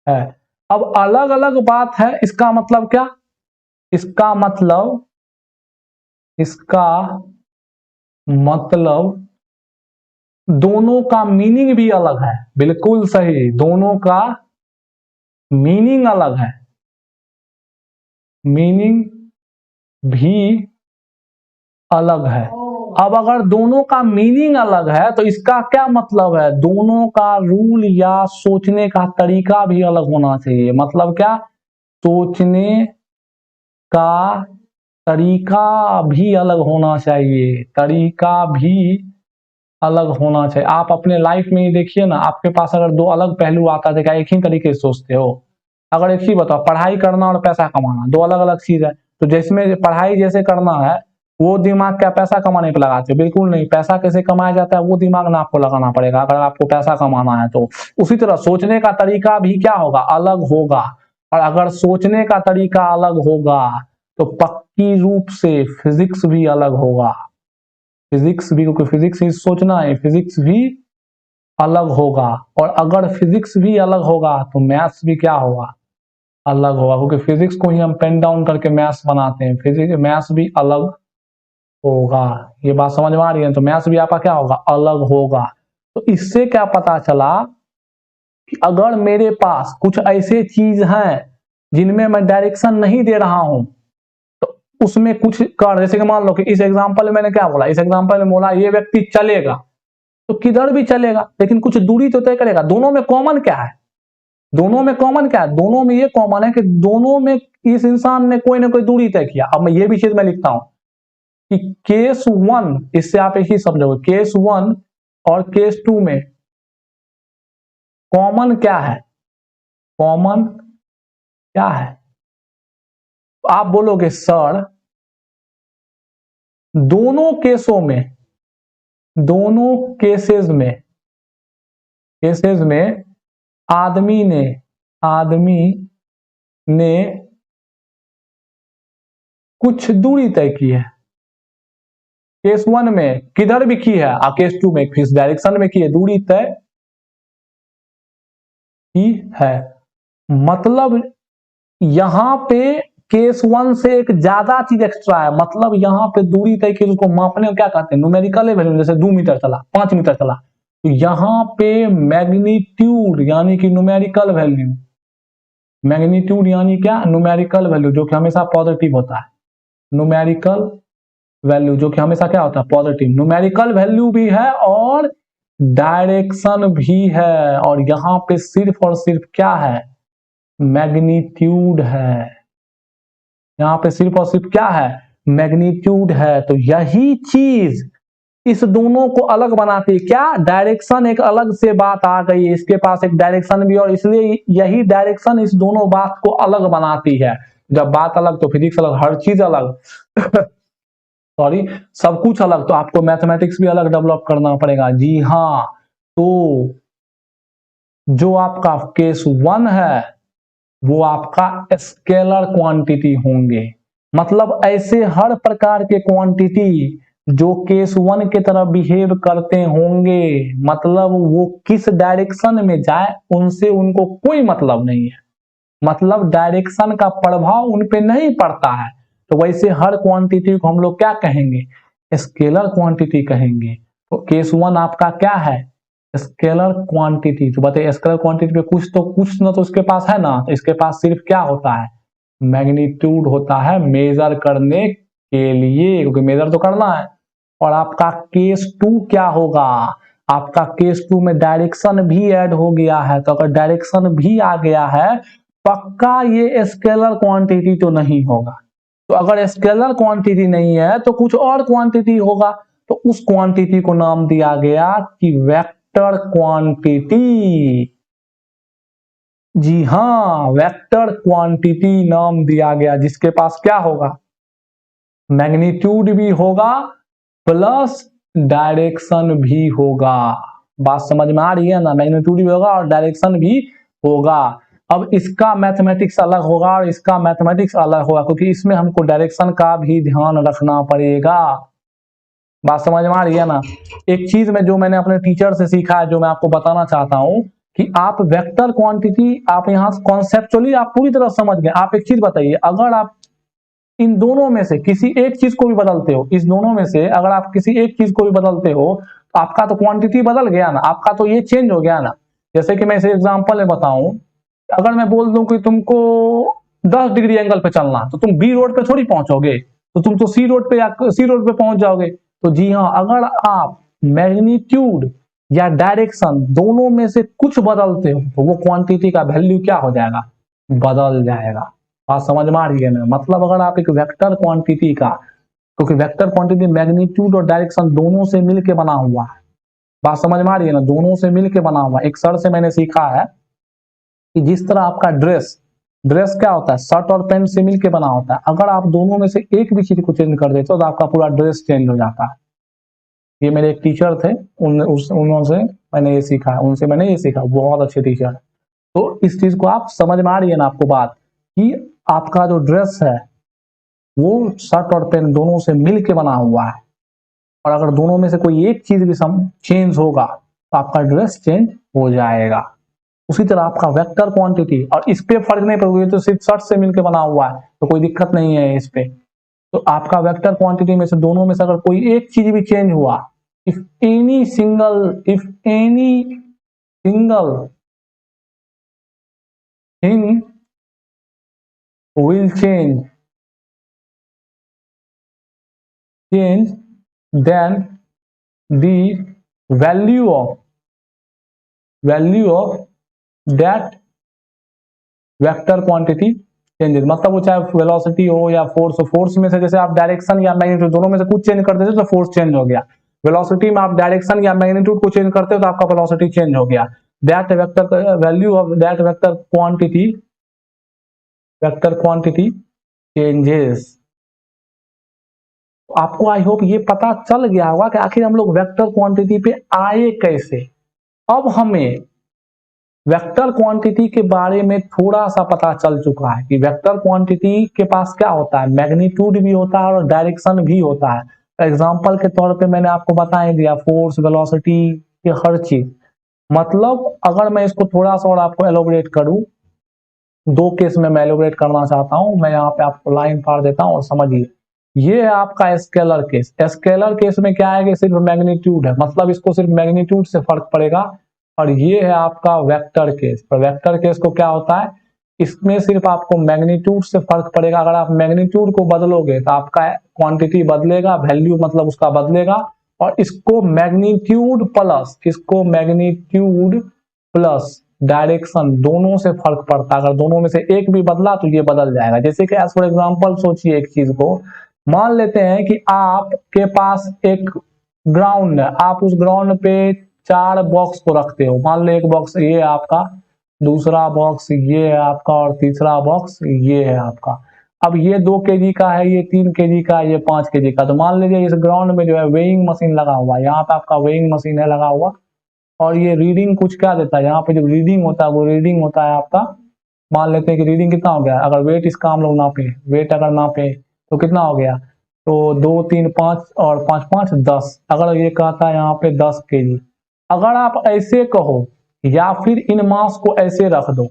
है। अब अलग अलग बात है, इसका मतलब क्या, इसका मतलब दोनों का मीनिंग भी अलग है। बिल्कुल सही, दोनों का मीनिंग अलग है, मीनिंग भी अलग है। अब अगर दोनों का मीनिंग अलग है तो इसका क्या मतलब है, दोनों का रूल या सोचने का तरीका भी अलग होना चाहिए। मतलब क्या, सोचने का तरीका भी अलग होना चाहिए, तरीका भी अलग होना चाहिए। आप अपने लाइफ में ही देखिए ना, आपके पास अगर दो अलग पहलू आता है, क्या एक ही तरीके से सोचते हो? अगर एक ही बताओ, पढ़ाई करना और पैसा कमाना दो अलग अलग चीज है। तो जिसमें पढ़ाई जैसे करना है, वो दिमाग क्या पैसा कमाने पे लगाते हो? बिल्कुल नहीं। पैसा कैसे कमाया जाता है वो दिमाग ना आपको लगाना पड़ेगा, अगर आपको पैसा कमाना है तो। उसी तरह सोचने का तरीका भी क्या होगा, अलग होगा। और अगर सोचने का तरीका अलग होगा तो पक्की रूप से फिजिक्स भी अलग होगा। फिजिक्स भी, क्योंकि फिजिक्स ही सोचना है, फिजिक्स भी अलग होगा। और अगर फिजिक्स भी अलग होगा तो मैथ्स भी क्या होगा, अलग होगा, क्योंकि फिजिक्स को ही हम पेन डाउन करके मैथ्स बनाते हैं, फिजिक्स मैथ्स भी अलग होगा। ये बात समझ में आ रही है? तो मैथ्स भी आपका क्या होगा, अलग होगा। तो इससे क्या पता चला कि अगर मेरे पास कुछ ऐसे चीज हैं जिनमें मैं डायरेक्शन नहीं दे रहा हूं, तो उसमें कुछ कर, जैसे कि मान लो कि इस एग्जांपल में मैंने क्या बोला, इस एग्जांपल में बोला ये व्यक्ति चलेगा, तो किधर भी चलेगा लेकिन कुछ दूरी तो तय करेगा। दोनों में कॉमन क्या है, दोनों में कॉमन क्या है, दोनों में ये कॉमन है कि दोनों में इस इंसान ने कोई ना कोई दूरी तय किया। अब मैं ये भी चीज में लिखता हूं कि केस वन, इससे आप एक ही समझोगे, केस वन और केस टू में कॉमन क्या है, कॉमन क्या है? आप बोलोगे सर दोनों केसों में, दोनों केसेस में आदमी ने कुछ दूरी तय की है, केस 1 में किधर भी की है, केस 2 में किस डायरेक्शन में की है, दूरी तय की है। मतलब यहां पे केस 1 से एक ज्यादा चीज एक्स्ट्रा है, मतलब यहां पे दूरी तय की, उसको मापने को क्या कहते हैं, न्यूमेरिकल वैल्यू, जैसे 2 मीटर चला, 5 मीटर चला, तो यहां पे मैग्नीट्यूड यानी कि न्यूमेरिकल वैल्यू, मैग्नीट्यूड यानी क्या, न्यूमेरिकल वैल्यू जो कि हमेशा पॉजिटिव होता है, न्यूमेरिकल वैल्यू जो कि हमेशा क्या होता है, पॉजिटिव, न्यूमेरिकल वैल्यू भी है और डायरेक्शन भी है, और यहां पे सिर्फ और सिर्फ क्या है, मैग्नीट्यूड है, यहां पे सिर्फ और सिर्फ क्या है, मैग्नीट्यूड है। तो यही चीज इस दोनों को अलग बनाती है, क्या, डायरेक्शन एक अलग से बात आ गई है, इसके पास एक डायरेक्शन भी, और इसलिए यही डायरेक्शन इस दोनों बात को अलग बनाती है। जब बात अलग तो फिजिक्स अलग, हर चीज अलग सॉरी, सब कुछ अलग, तो आपको मैथमेटिक्स भी अलग डेवलप करना पड़ेगा। जी हाँ, तो जो आपका केस 1 है वो आपका स्केलर क्वांटिटी होंगे, मतलब ऐसे हर प्रकार के क्वांटिटी जो केस 1 के तरह बिहेव करते होंगे, मतलब वो किस डायरेक्शन में जाए उनसे उनको कोई मतलब नहीं है, मतलब डायरेक्शन का प्रभाव उन पे नहीं पड़ता है, तो वैसे हर क्वांटिटी को हम लोग क्या कहेंगे, स्केलर क्वांटिटी कहेंगे। तो केस 1 आपका क्या है, स्केलर क्वांटिटी। तो बताइए स्केलर क्वांटिटी पे कुछ ना तो इसके पास है ना, तो इसके पास सिर्फ क्या होता है, मैग्नीट्यूड होता है मेजर करने के लिए, क्योंकि मेजर तो करना है। और आपका केस 2 क्या होगा, आपका केस 2 में डायरेक्शन भी ऐड हो गया है, तो अगर डायरेक्शन भी आ गया है, पक्का ये स्केलर क्वांटिटी तो नहीं होगा। तो अगर स्केलर क्वांटिटी नहीं है तो कुछ और क्वांटिटी होगा, तो उस क्वांटिटी को नाम दिया गया कि वेक्टर क्वांटिटी। जी हाँ, वेक्टर क्वांटिटी नाम दिया गया, जिसके पास क्या होगा, मैग्नीट्यूड भी होगा प्लस डायरेक्शन भी होगा। बात समझ में आ रही है ना, मैग्नीट्यूड भी होगा और डायरेक्शन भी होगा। अब इसका मैथमेटिक्स अलग होगा और इसका मैथमेटिक्स अलग होगा, क्योंकि इसमें हमको डायरेक्शन का भी ध्यान रखना पड़ेगा। बात समझ में आ रही है ना। एक चीज में जो मैंने अपने टीचर से सीखा है, जो मैं आपको बताना चाहता हूं कि आप वेक्टर क्वांटिटी, आप यहाँ कॉन्सेप्चुअली आप पूरी तरह समझ गए। आप एक चीज बताइए, अगर आप इन दोनों में से किसी एक चीज को भी बदलते हो, इस दोनों में से अगर आप किसी एक चीज को भी बदलते हो, तो आपका तो क्वांटिटी बदल गया ना, आपका तो ये चेंज हो गया ना। जैसे कि मैं इसे एग्जांपल में बताऊं, अगर मैं बोल दूं कि तुमको 10 डिग्री एंगल पे चलना, तो तुम बी रोड पे थोड़ी पहुंचोगे, तो तुम तो सी रोड पे या सी रोड पे पहुंच जाओगे। तो जी हाँ, अगर आप मैग्नीट्यूड या डायरेक्शन दोनों में से कुछ बदलते हो, तो वो क्वांटिटी का वैल्यू क्या हो जाएगा, बदल जाएगा। बात समझ में आ रही है ना। मतलब अगर आप एक वेक्टर क्वांटिटी का, क्योंकि वेक्टर क्वांटिटी मैग्नीट्यूड और डायरेक्शन दोनों से मिलके बना हुआ है, बात समझ में आ रही है ना, दोनों से मिलके बना हुआ। एक सर से मैंने सीखा है कि जिस तरह आपका ड्रेस ड्रेस क्या होता है, शर्ट और पैंट से मिलके बना होता है, अगर आप दोनों में से एक भी चीज को चेंज कर देते हो तो आपका पूरा ड्रेस चेंज हो जाता है। ये मेरे एक टीचर थे, उन्होंने मैंने ये सीखा, उनसे मैंने ये सीखा, बहुत अच्छे टीचर। तो इस चीज को आप समझ में आ रही है ना आपको बात, कि आपका जो ड्रेस है वो शर्ट और पैंट दोनों से मिल के बना हुआ है, और अगर दोनों में से कोई एक चीज भी चेंज होगा तो आपका ड्रेस चेंज हो जाएगा। उसी तरह आपका वेक्टर क्वांटिटी, और इस पे फर्क नहीं पड़ेगा, तो सिर्फ शर्ट से मिलकर बना हुआ है तो कोई दिक्कत नहीं है इस पे। तो आपका वेक्टर क्वांटिटी में से दोनों में से अगर कोई एक चीज भी चेंज हुआ, if any single thing will change, then the value of that vector quantity changes. मतलब वो चाहे वेलोसिटी हो या फोर्स हो, फोर्स में से जैसे आप डायरेक्शन या मैग्नीट्यूड दोनों में से कुछ चेंज करते थे तो फोर्स चेंज हो गया, वेलोसिटी में आप डायरेक्शन या मैग्नीट्यूड को चेंज करते हो तो आपका वेलोसिटी चेंज हो गया। That vector value of that vector quantity changes. आपको आई होप ये पता चल गया होगा कि आखिर हम लोग वेक्टर क्वांटिटी पे आए कैसे। अब हमें वेक्टर क्वांटिटी के बारे में थोड़ा सा पता चल चुका है कि वेक्टर क्वांटिटी के पास क्या होता है, मैग्नीट्यूड भी होता है और डायरेक्शन भी होता है। एग्जाम्पल के तौर पे मैंने आपको बता ही दिया, फोर्स, वेलोसिटी, ये हर चीज। मतलब अगर मैं इसको थोड़ा सा और आपको एलोबरेट करूं, दो केस में मैं एलोबरेट करना चाहता हूं, मैं यहाँ पे आपको लाइन फाड़ देता हूं और समझिए। ये है आपका स्केलर केस। स्केलर केस में क्या है कि सिर्फ मैग्नीट्यूड है, मतलब इसको सिर्फ मैग्नीट्यूड से फर्क पड़ेगा। और ये है आपका वेक्टर केस। तो वेक्टर केस को क्या होता है, इसमें सिर्फ आपको मैग्नीट्यूड से फर्क पड़ेगा। अगर आप मैग्नीट्यूड को बदलोगे तो आपका क्वांटिटी बदलेगा, वैल्यू मतलब उसका बदलेगा। और इसको मैग्नीट्यूड प्लस डायरेक्शन दोनों से फर्क पड़ता है। अगर दोनों में से एक भी बदला तो ये बदल जाएगा। जैसे कि एज फॉर एग्जांपल सोचिए एक चीज को, मान लेते हैं कि आपके पास एक ग्राउंड है, आप उस ग्राउंड पे 4 बॉक्स को रखते हो। मान लो एक बॉक्स ये है आपका, दूसरा बॉक्स ये है आपका, और तीसरा बॉक्स ये है आपका। अब ये 2 kg का है, ये 3 kg का है, ये 5 kg का। तो मान लीजिए इस ग्राउंड में जो है वेइंग मशीन लगा हुआ है, यहाँ पे आपका वेइंग मशीन है लगा हुआ। और ये रीडिंग कुछ क्या देता है, यहाँ पे जो रीडिंग होता है वो रीडिंग होता है आपका, मान लेते हैं कि रीडिंग कितना हो गया। अगर वेट इसका हम लोग नापे, वेट अगर नापे तो कितना हो गया, तो 2 3 5 और 5 5 10। अगर ये कहता है यहाँ पे 10 kg, अगर आप ऐसे कहो या फिर इन मास को ऐसे रख दो,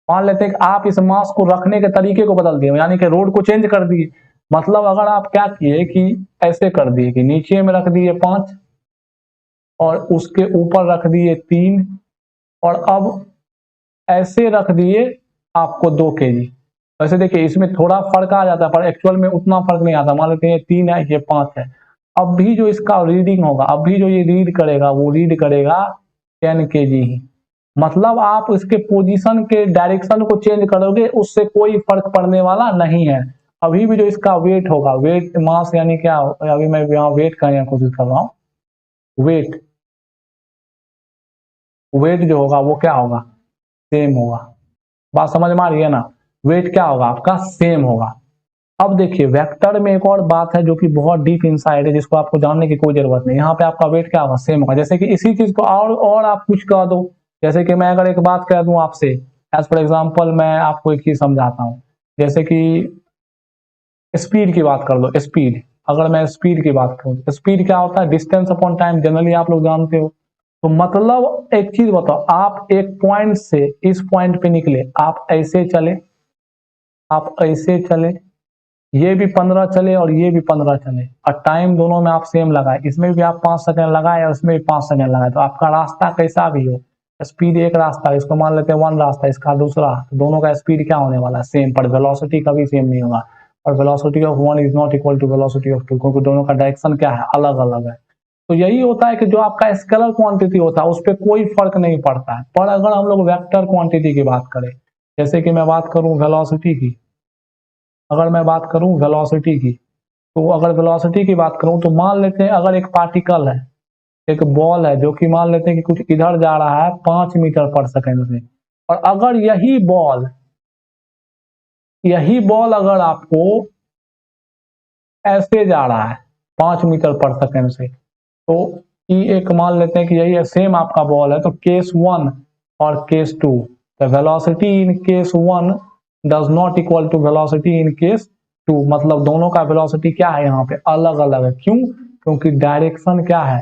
मान लेते हैं कि आप इस मास को रखने के तरीके को बदल दिए, यानी कि रोड को चेंज कर दिए। मतलब अगर आप क्या किए कि ऐसे कर दिए कि नीचे में रख दिए 5 और उसके ऊपर रख दिए 3, और अब ऐसे रख दिए आपको 2 kg। वैसे देखिए इसमें थोड़ा फर्क आ जाता है, पर एक्चुअल में उतना फर्क नहीं आता। मान लेते हैं 3 है, ये 5 है। अब भी जो इसका रीडिंग होगा, अब भी जो ये रीड करेगा वो रीड करेगा 10 kg ही। मतलब आप इसके पोजीशन के डायरेक्शन को चेंज करोगे, उससे कोई फर्क पड़ने वाला नहीं है। अभी भी जो इसका वेट होगा, वेट मास यानी क्या, अभी मैं यहाँ वेट करने की कोशिश कर रहा हूँ। वेट वेट जो होगा वो क्या होगा, सेम होगा। बात समझ में आ रही है ना, वेट क्या होगा आपका, सेम होगा। अब देखिए वेक्टर में एक और बात है जो कि बहुत डीप इनसाइड है, जिसको आपको जानने की कोई जरूरत नहीं। यहाँ पे आपका वेट क्या होगा, सेम होगा। जैसे कि इसी चीज को और आप कुछ कह दो, जैसे कि मैं अगर एक बात कह दूं आपसे, एज फॉर एग्जाम्पल मैं आपको एक चीज समझाता हूँ। जैसे कि स्पीड की बात कर लो, स्पीड। अगर मैं स्पीड की बात करूँ, स्पीड क्या होता है, डिस्टेंस अपॉन टाइम, जनरली आप लोग जानते हो। तो मतलब एक चीज बताओ, आप एक पॉइंट से इस पॉइंट पे निकले, आप ऐसे चले, आप ऐसे चले, ये भी 15 चले और ये भी 15 चले, और टाइम दोनों में आप सेम लगाए, इसमें भी आप 5 सेकंड लगाए और इसमें भी 5 सेकंड लगाए, तो आपका रास्ता कैसा भी हो, स्पीड एक रास्ता, इसको मान लेते हैं 1 रास्ता, इसका दूसरा, तो दोनों का स्पीड क्या होने वाला है, सेम। पर वेलोसिटी कभी सेम नहीं होगा। और velocity of 1 is not equal to velocity of 2, क्योंकि दोनों का डायरेक्शन क्या है, अलग अलग है। तो यही होता है कि जो आपका स्केलर क्वांटिटी होता है उस पर कोई फर्क नहीं पड़ता है। पर अगर हम लोग वेक्टर क्वांटिटी की बात करें, जैसे कि मैं बात करूं वेलोसिटी की, अगर मैं बात करूं वेलोसिटी की, तो अगर वेलोसिटी की बात करूं तो मान लेते हैं अगर एक पार्टिकल है, एक बॉल है जो कि मान लेते हैं कि कुछ इधर जा रहा है 5 मीटर पर सेकंड से, और अगर यही बॉल अगर आपको ऐसे जा रहा है 5 मीटर पर सेकंड से, तो ये एक मान लेते हैं कि यही सेम आपका बॉल है, तो केस 1 और case 2, the velocity in case 1 does not equal to velocity in case 2। मतलब दोनों का वेलोसिटी क्या है, यहाँ पे अलग अलग है। क्यों, क्योंकि डायरेक्शन क्या है,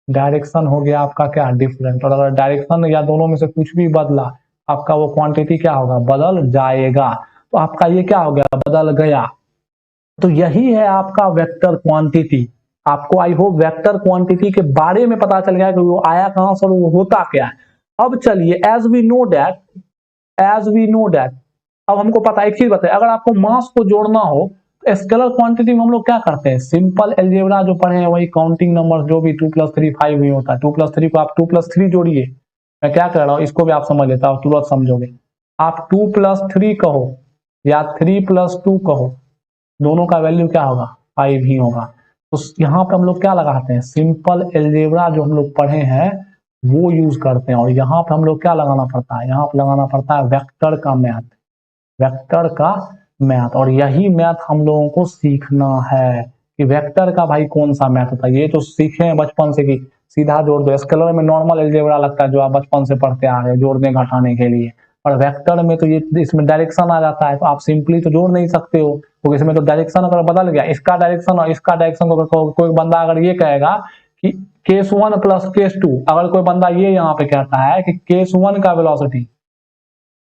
डायरेक्शन हो गया आपका क्या, डिफरेंट। और अगर डायरेक्शन या दोनों में से कुछ भी बदला, आपका वो क्वांटिटी क्या होगा, बदल जाएगा। तो आपका ये क्या हो गया, बदल गया। तो यही है आपका वेक्टर क्वांटिटी। आपको आई होप वेक्टर क्वांटिटी के बारे में पता चल गया कि वो आया कहां से और वो होता क्या है। अब चलिए, एज वी नो दैट अब हमको पता है एक चीज बताए, अगर आपको मास को जोड़ना हो तो स्केलर क्वांटिटी में हम लोग क्या करते हैं, सिंपल एलजेब्रा जो पढ़े हैं वही, काउंटिंग नंबर जो भी 2 + 3 5 ही होता है। 2 + 3 को आप 2 + 3 जोड़िए। मैं क्या कह रहा हूँ इसको भी आप समझ लेता हो, तुरंत समझोगे। आप 2 + 3 कहो या 3 + 2 कहो, दोनों का वैल्यू क्या होगा, 5 ही होगा। तो यहाँ पे हम लोग क्या लगाते हैं, सिंपल एलजेब्रा जो हम लोग पढ़े हैं वो यूज करते हैं। और यहाँ पे हम लोग क्या लगाना पड़ता है, यहाँ पे लगाना पड़ता है वेक्टर का मैथ, वेक्टर का मैथ। और यही मैथ हम लोगों को सीखना है कि वेक्टर का भाई कौन सा मैथ होता है। ये तो सीखे हैं बचपन से कि सीधा जोड़ दो, स्केलर में नॉर्मल एलजेब्रा लगता है जो आप बचपन से पढ़ते आ रहे हैं, जोड़ने घटाने के लिए। और वेक्टर में तो ये इसमें डायरेक्शन आ जाता है, तो आप सिंपली तो जोड़ नहीं सकते हो, तो इसमें तो डायरेक्शन अगर बदल गया, इसका डायरेक्शन और इसका डायरेक्शन को कोई बंदा अगर ये कहेगा कि केस 1 प्लस केस 2, अगर कोई बंदा ये यहाँ पे कहता है कि केस 1 का वेलोसिटी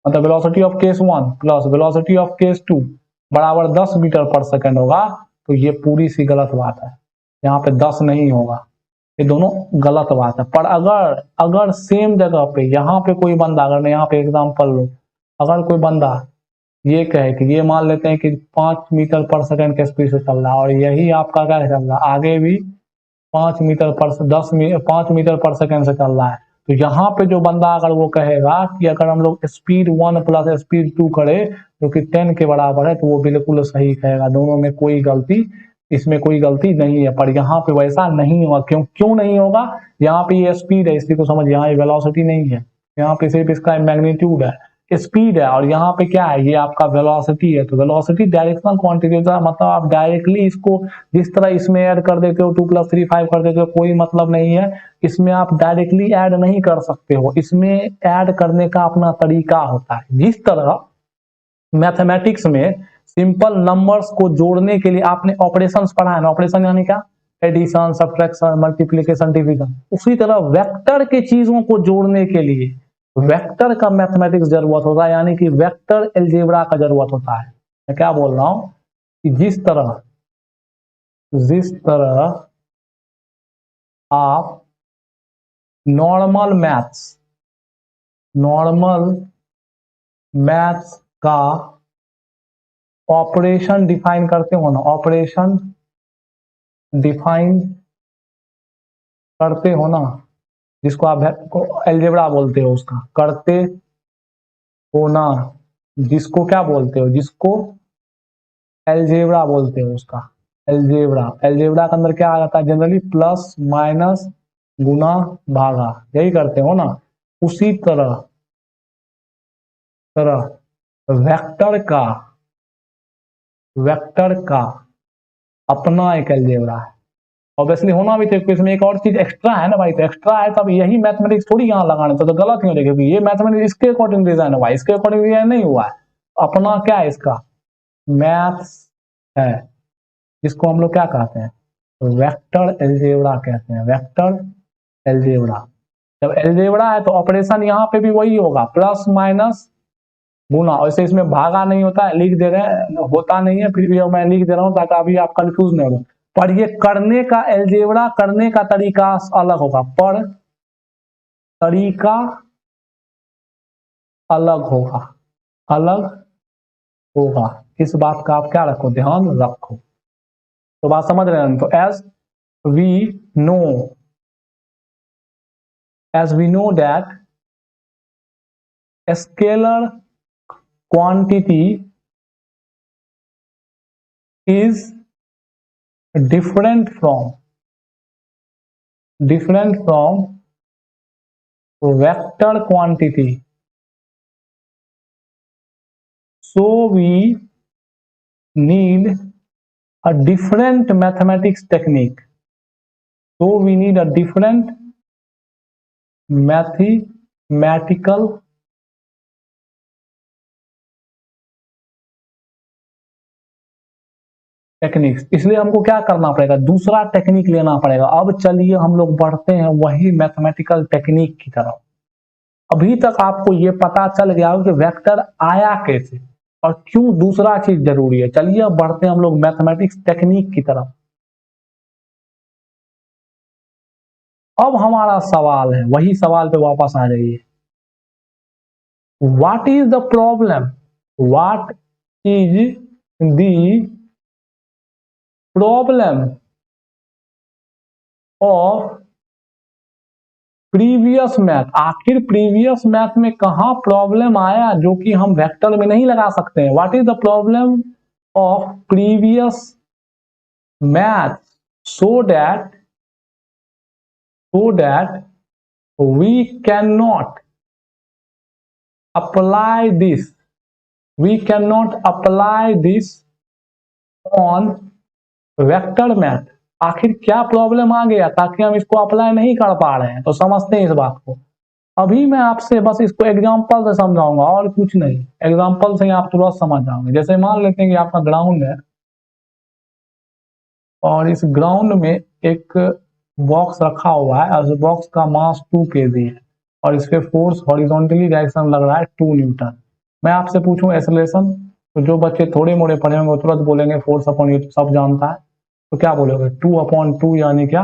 मतलब velocity of case 1 plus velocity of case 2 बराबर 10 मीटर पर सेकंड होगा, तो ये पूरी सी गलत बात है। यहाँ पे 10 नहीं होगा, ये दोनों गलत बात है। पर अगर सेम जगह पे यहाँ पे कोई बंदा, अगर मैं यहाँ पे एग्जांपल लूं, अगर कोई बंदा ये कहे कि ये मान लेते हैं कि 5 मीटर पर सेकंड के स्पीड से चल रहा है और यही आपका क्या चल रहा है, आगे भी 5 मीटर पर 5 मीटर पर सेकंड से चल रहा है, तो यहाँ पे जो बंदा अगर वो कहेगा कि अगर हम लोग स्पीड 1 प्लस स्पीड 2 करें जो कि 10 के बराबर है, तो वो बिल्कुल सही कहेगा, दोनों में कोई गलती, इसमें कोई गलती नहीं है। पर यहाँ पे वैसा नहीं होगा। क्यों नहीं होगा? यहाँ पे ये स्पीड है, इसलिए तो समझ, यहाँ ये वेलोसिटी नहीं है, यहाँ पे सिर्फ इसका मैग्नीट्यूड है, स्पीड है, और यहाँ पे क्या है, ये आपका वेलोसिटी है। तो वेलोसिटी डायरेक्शनल क्वांटिटी होता है, मतलब आप डायरेक्टली इसको जिस तरह इसमें ऐड कर देते हो 2 + 3 5 कर देते हो, कोई मतलब नहीं है। इसमें आप डायरेक्टली ऐड नहीं कर सकते हो, इसमें ऐड करने का अपना तरीका होता है। जिस तरह मैथमेटिक्स में सिंपल नंबर्स को जोड़ने के लिए आपने ऑपरेशंस पढ़ा है ना, ऑपरेशन यानी क्या, एडिशन, सब्ट्रैक्शन, मल्टीप्लिकेशन, डिवीजन, उसी तरह वेक्टर के चीजों को जोड़ने के लिए वेक्टर का मैथमेटिक्स जरूरत होता है, यानी कि वेक्टर अलजेब्रा का जरूरत होता है। मैं क्या बोल रहा हूं कि जिस तरह आप नॉर्मल मैथ्स का ऑपरेशन डिफाइन करते हो ना, ऑपरेशन डिफाइन करते हो ना, जिसको आप अलजेब्रा बोलते हो, उसका करते हो ना, जिसको क्या बोलते हो, जिसको अलजेब्रा बोलते हो, उसका अलजेब्रा के अंदर क्या आ जाता है जनरली, प्लस माइनस गुना भागा, यही करते हो ना। उसी तरह वेक्टर का अपना एक अलजेब्रा है। ऑब्वियसली होना भी चाहिए, इसमें एक और चीज एक्स्ट्रा है ना भाई, तो एक्स्ट्रा है तब यही मैथमेटिक्स थोड़ी यहाँ लगाने, तो गलत ही हो जाएगा, क्योंकि ये मैथमेटिक्स इसके अकॉर्डिंग डिजाइन हुआ है, इसके अकॉर्डिंग डिजाइन नहीं हुआ है। अपना क्या है, इसका मैथ्स है, जिसको हम लोग क्या कहते हैं, वेक्टर अलजेब्रा कहते हैं, वेक्टर अलजेब्रा। जब अलजेब्रा है तो ऑपरेशन यहाँ पे भी वही होगा, प्लस माइनस गुना। वैसे इसमें भागा नहीं होता है, लिख दे रहे हैं, होता नहीं है, फिर भी मैं लिख दे रहा हूँ ताकि अभी आप कंफ्यूज नहीं हो। पर ये करने का अलजेब्रा करने का तरीका अलग होगा, पर तरीका अलग होगा। इस बात का आप क्या रखो, ध्यान रखो। तो बात समझ रहे हैं? तो as we know that scalar quantity is different from vector quantity, so we need a different mathematics technique, mathematical techniques. इसलिए हमको क्या करना पड़ेगा, दूसरा टेक्निक लेना पड़ेगा। अब चलिए हम लोग बढ़ते हैं वही मैथमेटिकल टेक्निक की तरफ। अभी तक आपको ये पता चल गया हो कि वेक्टर आया कैसे और क्यों दूसरा चीज जरूरी है। चलिए अब बढ़ते हैं हम लोग मैथमेटिक्स टेक्निक की तरफ। अब हमारा सवाल है, वही सवाल पे वापस आ जाइए। What is the problem of previous math. आखिर प्रीवियस मैथ में कहां प्रॉब्लम आया जो कि हम वेक्टर में नहीं लगा सकते हैं। What is the problem of previous math so that we cannot apply this on vector math. आखिर क्या प्रॉब्लम आ गया ताकि हम इसको अप्लाई नहीं कर पा रहे हैं, तो समझते हैं इस बात को। अभी मैं आपसे बस इसको एग्जाम्पल से समझाऊंगा और कुछ नहीं, एग्जाम्पल से आप तुरंत समझ जाओगे। जैसे मान लेते हैं कि आपका ग्राउंड है और इस ग्राउंड में एक बॉक्स रखा हुआ है और उस बॉक्स का मास 2 kg है और इस पे फोर्स हॉरिजॉन्टली डायरेक्शन लग रहा है 2 न्यूटन। मैं आपसे पूछूं एक्सेलरेशन, तो जो बच्चे थोड़े मोड़े पढ़े होंगे वो तुरंत बोलेंगे फोर्स अपॉन ये सब जानता है, तो क्या बोलोगे 2/2 यानी क्या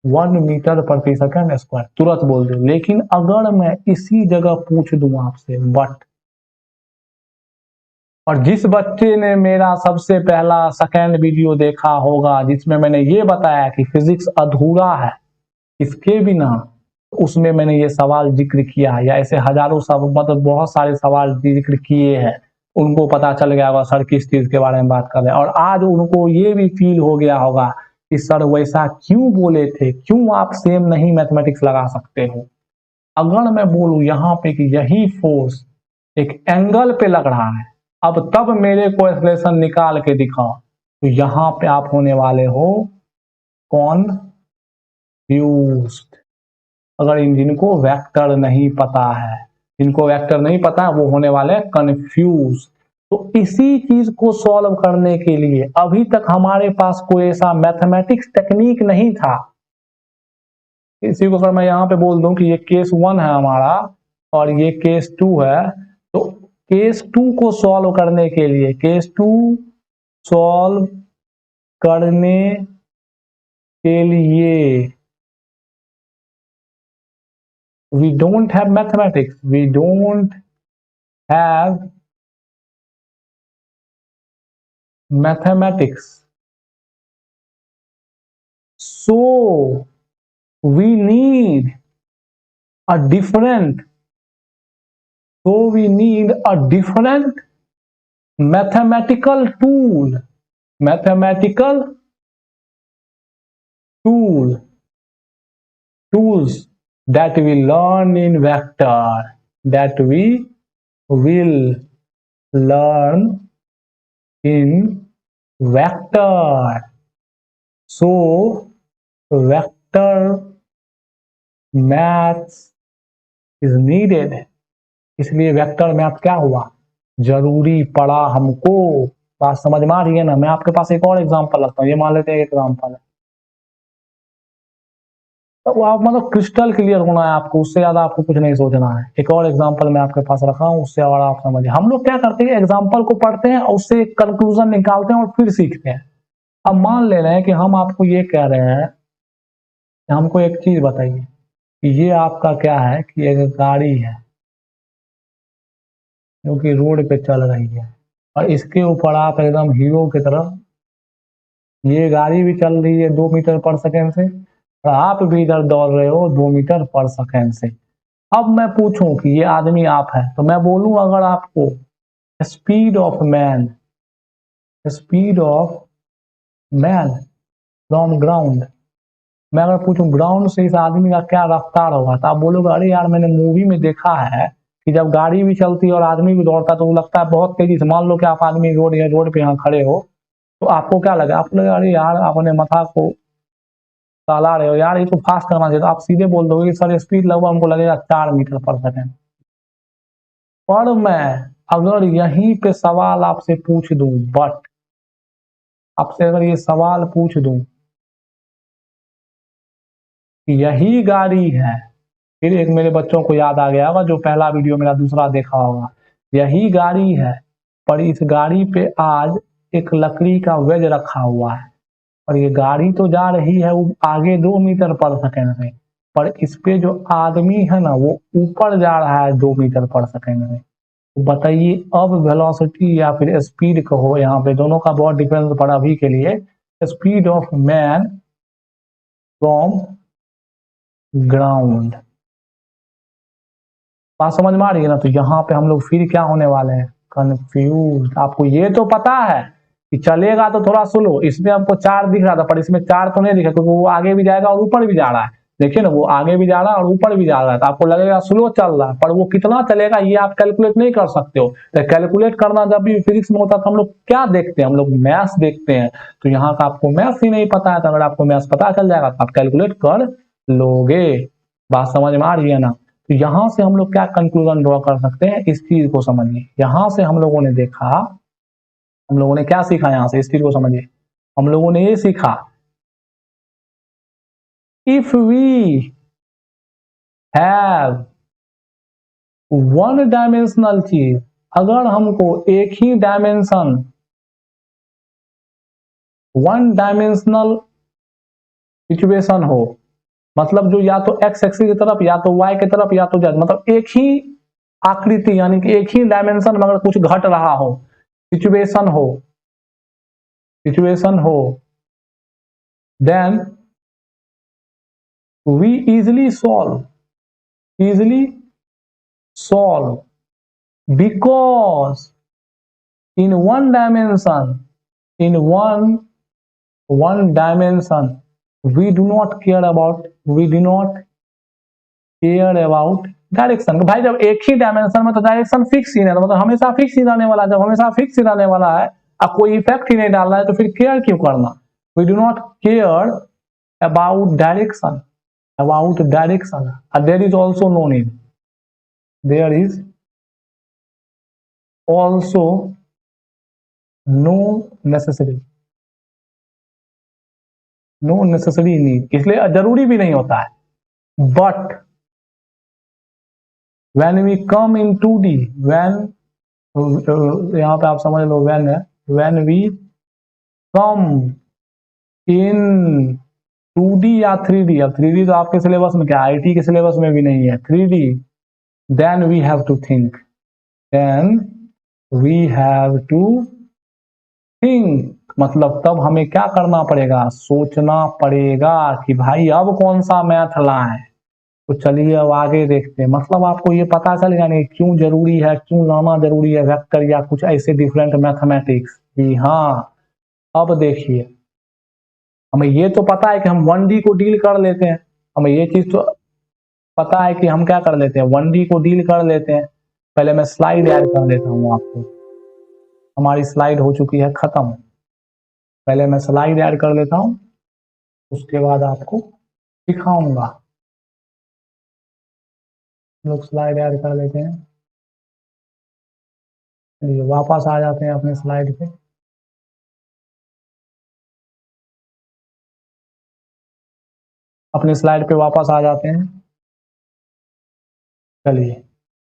1 मीटर प्रति सेकंड स्क्वायर, तुरंत बोल दो। लेकिन अगर मैं इसी जगह पूछ दूं आपसे बट, और जिस बच्चे ने मेरा सबसे पहला सेकेंड वीडियो देखा होगा जिसमें मैंने ये बताया कि फिजिक्स अधूरा है इसके बिना, उसमें मैंने ये सवाल जिक्र किया है, या ऐसे हजारों सब मतलब बहुत सारे सवाल जिक्र किए हैं, उनको पता चल गया होगा सर किस चीज के बारे में बात कर रहे हैं, और आज उनको ये भी फील हो गया होगा कि सर वैसा क्यों बोले थे, क्यों आप सेम नहीं मैथमेटिक्स लगा सकते हो। अगर मैं बोलूं यहाँ पे कि यही फोर्स एक एंगल पे लग रहा है, अब तब मेरे को एक्सप्रेशन निकाल के दिखाओ, तो यहाँ पे आप होने वाले हो कॉन्फ्यूज्ड। अगर जिनको वेक्टर नहीं पता है, जिनको वेक्टर नहीं पता वो होने वाले कंफ्यूज। तो इसी चीज को सॉल्व करने के लिए अभी तक हमारे पास कोई ऐसा मैथमेटिक्स टेक्निक नहीं था। इसी को अगर मैं यहाँ पे बोल दूं कि ये केस 1 है हमारा और ये केस 2 है, तो केस 2 को सॉल्व करने के लिए, केस 2 सॉल्व करने के लिए we don't have mathematics, we don't have mathematics, so we need a different, mathematical tool, tools that we learn in vector, that we will learn in vector. So vector maths is needed, इसलिए vector math क्या हुआ, जरूरी पड़ा हमको। बात समझ में आ रही है ना। मैं आपके पास एक और एग्जांपल रखता हूँ, ये मान लेते हैं एक एग्जांपल है, तो आप मतलब क्रिस्टल क्लियर होना है आपको, उससे ज्यादा आपको कुछ नहीं सोचना है। एक और एग्जांपल मैं आपके पास रखा हूँ, उससे और आप समझिए। हम लोग क्या करते हैं, एग्जांपल को पढ़ते हैं और उससे एक कंक्लूजन निकालते हैं और फिर सीखते हैं। अब मान ले रहे हैं कि हम आपको ये कह रहे हैं कि हमको एक चीज बताइए कि ये आपका क्या है, कि एक गाड़ी है जो कि रोड पे चल रही है और इसके ऊपर आप एकदम हीरो की तरह, ये गाड़ी भी चल रही है 2 मीटर पर सेकेंड से और आप भी इधर दौड़ रहे हो 2 मीटर पर सेकेंड से। अब मैं पूछूं कि ये आदमी आप है, तो मैं बोलूं अगर आपको speed of man from ground, मैं अगर पूछूं ग्राउंड से इस आदमी का क्या रफ्तार होगा, तो आप बोलोगे अरे यार मैंने मूवी में देखा है कि जब गाड़ी भी चलती है और आदमी भी दौड़ता है तो वो लगता है बहुत तेजी से। मान लो कि आप आदमी रोड पे यहाँ खड़े हो, तो आपको क्या लगा, आपको लगा अरे यार अपने माथा को चला रहे हो यार, ये तो फास्ट करना चाहिए, तो आप सीधे बोल दोगे कि सर स्पीड लगभग हमको लगेगा 4 मीटर पर सेकेंड। पर मैं अगर यहीं पे सवाल आपसे पूछ दूं, बट आपसे अगर ये सवाल पूछ दूं कि यही गाड़ी है, फिर एक मेरे बच्चों को याद आ गया होगा जो पहला वीडियो मेरा दूसरा देखा होगा, यही गाड़ी है पर इस गाड़ी पे आज एक लकड़ी का वेज रखा हुआ है और ये गाड़ी तो जा रही है वो आगे 2 मीटर पर सेकेंड में, पर इस पे जो आदमी है ना वो ऊपर जा रहा है 2 मीटर पर सेकेंड में। तो बताइए अब वेलोसिटी या फिर स्पीड कहो, यहाँ पे दोनों का बहुत डिफरेंस पड़ा अभी के लिए। Speed of man from ground, बात समझ में आ रही है ना। तो यहाँ पे हम लोग फिर क्या होने वाले हैं, कंफ्यूज। आपको ये तो पता है कि चलेगा तो थोड़ा स्लो, इसमें हमको 4 दिख रहा था पर इसमें 4 तो नहीं दिखा क्योंकि वो आगे भी जाएगा और ऊपर भी जा रहा है। देखिए ना, वो आगे भी जा रहा है और ऊपर भी जा रहा है, तो आपको लगेगा स्लो चल रहा है, पर वो कितना चलेगा ये आप कैलकुलेट नहीं कर सकते हो। तो कैलकुलेट करना जब भी फिजिक्स में होता है तो हम लोग क्या देखते हैं, हम लोग मैथ्स देखते हैं। तो यहाँ का आपको मैथ्स ही नहीं पता है, तो अगर आपको मैथ्स पता चल जाएगा तो आप कैलकुलेट कर लोगे। बात समझ में आ रही है ना। तो यहां से हम लोग क्या कंक्लूजन ड्रॉ कर सकते हैं, इस चीज को समझिए। यहां से हम लोगों ने देखा, हम लोगों ने क्या सीखा, यहां से इस चीज को समझिए। हम लोगों ने ये सीखा, if we have one dimensional चीज, अगर हमको एक ही डायमेंशन, वन डायमेंशनल सिचुएशन हो, मतलब जो या तो एक्स एक्सिस की तरफ, या तो वाई की तरफ, या तो जेड, मतलब एक ही आकृति यानी कि एक ही डायमेंशन में अगर कुछ घट रहा हो, सिचुएशन हो, then we easily solve because in one dimension, one dimension, we do not care about direction. भाई जब एक ही डायमेंशन में तो डायरेक्शन फिक्स ही नहीं, मतलब हमेशा फिक्स ही रहने वाला है। जब हमेशा फिक्स ही रहने वाला है, अब कोई इफेक्ट ही नहीं डाल रहा है, तो फिर केयर क्यों करना। We do not care about direction, there is also no need, there is also no necessary need, इसलिए जरूरी भी नहीं होता है। But when we come in 2D, यहां पे आप समझ लो व्हेन है, when we come in 2D या 3D, अब 3D तो आपके सिलेबस में क्या, IT के सिलेबस में भी नहीं है 3D, then we have to think, मतलब तब हमें क्या करना पड़ेगा, सोचना पड़ेगा कि भाई अब कौन सा मैथ लाएं। तो चलिए अब आगे देखते हैं, मतलब आपको ये पता चल गया नहीं क्यों जरूरी है, क्यों लाना जरूरी है वेक्टर या कुछ ऐसे डिफरेंट मैथमेटिक्स। जी हाँ, अब देखिए, हमें ये तो पता है कि हम 1D को डील कर लेते हैं, हमें ये चीज तो पता है कि हम क्या कर लेते हैं, 1D को डील कर लेते हैं। पहले मैं स्लाइड ऐड कर देता हूँ आपको, हमारी स्लाइड हो चुकी है खत्म। पहले मैं स्लाइड ऐड कर लेता हूँ, उसके बाद आपको दिखाऊंगा। लोग स्लाइड ऐड कर लेते हैं, चलिए वापस आ जाते हैं अपने स्लाइड पे। अपने स्लाइड पे वापस आ जाते हैं। चलिए,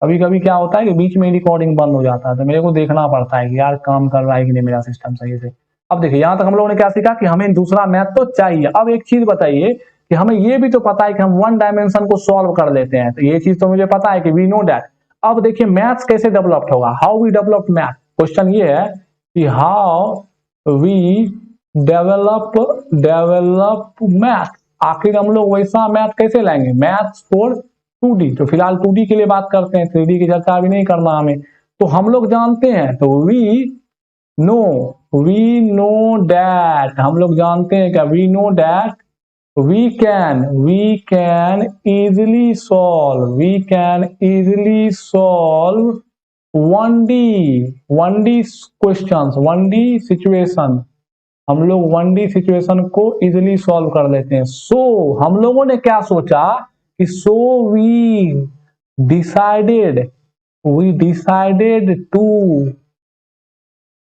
कभी कभी क्या होता है कि बीच में रिकॉर्डिंग बंद हो जाता है, तो मेरे को देखना पड़ता है कि यार काम कर रहा है कि नहीं मेरा सिस्टम सही से। अब देखिए, यहां तक हम लोगों ने क्या सीखा कि हमें दूसरा मैथ तो चाहिए। अब एक चीज बताइए कि हमें ये भी तो पता है कि हम वन डायमेंशन को सॉल्व कर लेते हैं, तो ये चीज तो मुझे पता है कि वी नो दैट। अब देखिए मैथ्स कैसे डेवलप्ड होगा, how we develop math. Question ये है कि हाउ वी डेवलप मैथ, आखिर हम लोग वैसा मैथ कैसे लाएंगे, मैथ्स फॉर 2D। तो फिलहाल 2D के लिए बात करते हैं, 3D की चर्चा अभी नहीं करना हमें। तो हम लोग जानते हैं, तो वी नो दैट, हम लोग जानते हैं क्या, we know that we can easily solve 1D questions, 1D situation, हम लोग 1D सिचुएशन को इजिली सॉल्व कर लेते हैं। हम लोगों ने क्या सोचा कि we decided to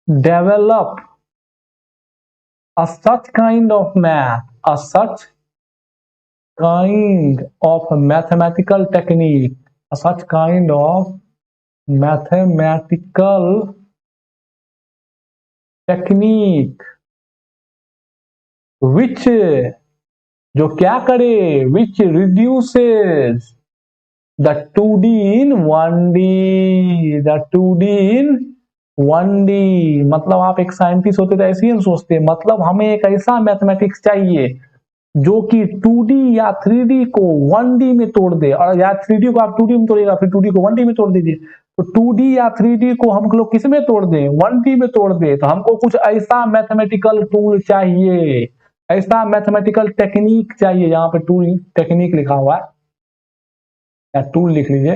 develop such kind of mathematical technique, such kind of mathematical technique which, जो क्या करे, which reduces the 2D in 1D, मतलब आप एक साइंटिस्ट होते तो ऐसे ही सोचते, मतलब हमें एक ऐसा मैथमेटिक्स चाहिए जो कि 2D या 3D को 1D में तोड़ दे, और या 3D को आप 2D में तोड़ेगा, फिर 2D को 1D में तोड़ दीजिए। तो 2D या 3D को हम लोग किस में तोड़ दें, 1D में तोड़ दे। तो हमको कुछ ऐसा मैथमेटिकल टूल चाहिए, ऐसा मैथमेटिकल टेक्निक चाहिए। यहाँ पे टूल टेक्निक लिखा हुआ है, या टूल लिख लीजिए,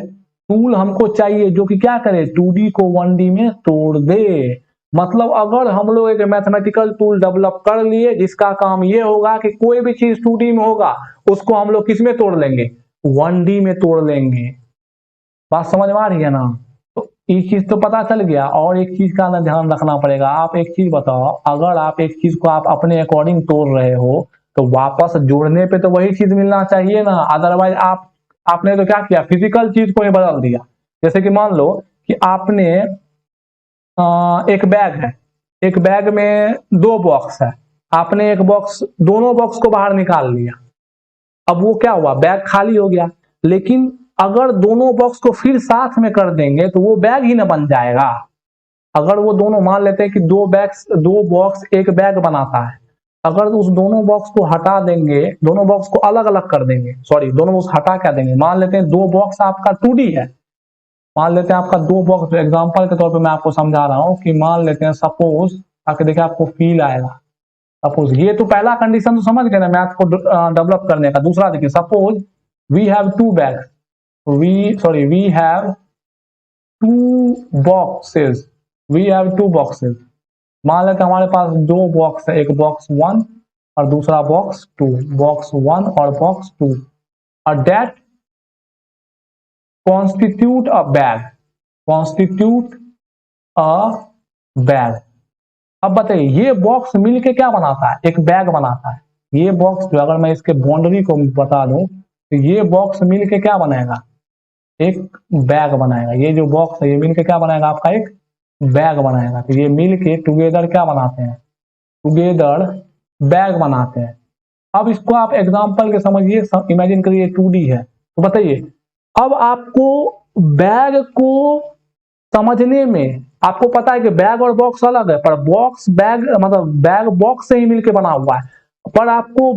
टूल हमको चाहिए जो कि क्या करे, 2D को 1D में तोड़ दे। मतलब अगर हम लोग एक मैथमेटिकल टूल डेवलप कर लिए जिसका काम ये होगा कि कोई भी चीज 2D में होगा उसको हम लोग किस में तोड़ लेंगे, 1D में तोड़ लेंगे। बात समझ में आ रही है ना? तो एक चीज तो पता चल गया, और एक चीज का ना ध्यान रखना पड़ेगा। आप एक चीज बताओ, अगर आप एक चीज को आप अपने अकॉर्डिंग तोड़ रहे हो तो वापस जोड़ने पे तो वही चीज मिलना चाहिए ना। अदरवाइज आपने तो क्या किया, फिजिकल चीज को ही बदल दिया। जैसे कि मान लो कि आपने एक बैग है, एक बैग में 2 बॉक्स है, आपने एक बॉक्स, दोनों बॉक्स को बाहर निकाल लिया। अब वो क्या हुआ, बैग खाली हो गया। लेकिन अगर दोनों बॉक्स को फिर साथ में कर देंगे तो वो बैग ही ना बन जाएगा। अगर वो दोनों, मान लेते हैं कि 2 बॉक्स एक बैग बनाता है, अगर उस दोनों बॉक्स को हटा देंगे, दोनों बॉक्स को अलग अलग कर देंगे, सॉरी दोनों बॉक्स हटा क्या देंगे, मान लेते हैं 2 बॉक्स आपका 2D है, मान लेते हैं आपका 2 बॉक्स, एग्जाम्पल के तौर पे मैं आपको समझा रहा हूं कि मान लेते हैं सपोज, ताकि देखिए आपको फील आएगा। सपोज, ये तो पहला कंडीशन तो समझ गए ना मैथ को डेवलप करने का। दूसरा देखिए, suppose we have 2 bags, we have 2 boxes, we have 2 boxes. मान लेते हैं हमारे पास 2 बॉक्स है, एक बॉक्स 1 और दूसरा बॉक्स 2, बॉक्स 1 और बॉक्स 2, और that constitute a bag, constitute a bag. अब बताइए, ये बॉक्स मिलके क्या बनाता है, एक बैग बनाता है। ये बॉक्स जो, अगर मैं इसके बाउंड्री को बता दूं तो ये बॉक्स मिलके क्या बनाएगा, एक बैग बनाएगा। ये जो बॉक्स है ये मिलके क्या बनाएगा, आपका एक बैग बनाएगा। तो ये मिलके टुगेदर क्या बनाते हैं, टुगेदर बैग बनाते हैं। अब इसको आप एग्जांपल के समझिए, इमेजिन करिए 2D है। तो बताइए, अब आपको बैग को समझने में, आपको पता है कि बैग और बॉक्स अलग है, पर बॉक्स बैग, मतलब बैग बॉक्स से ही मिलके बना हुआ है। पर आपको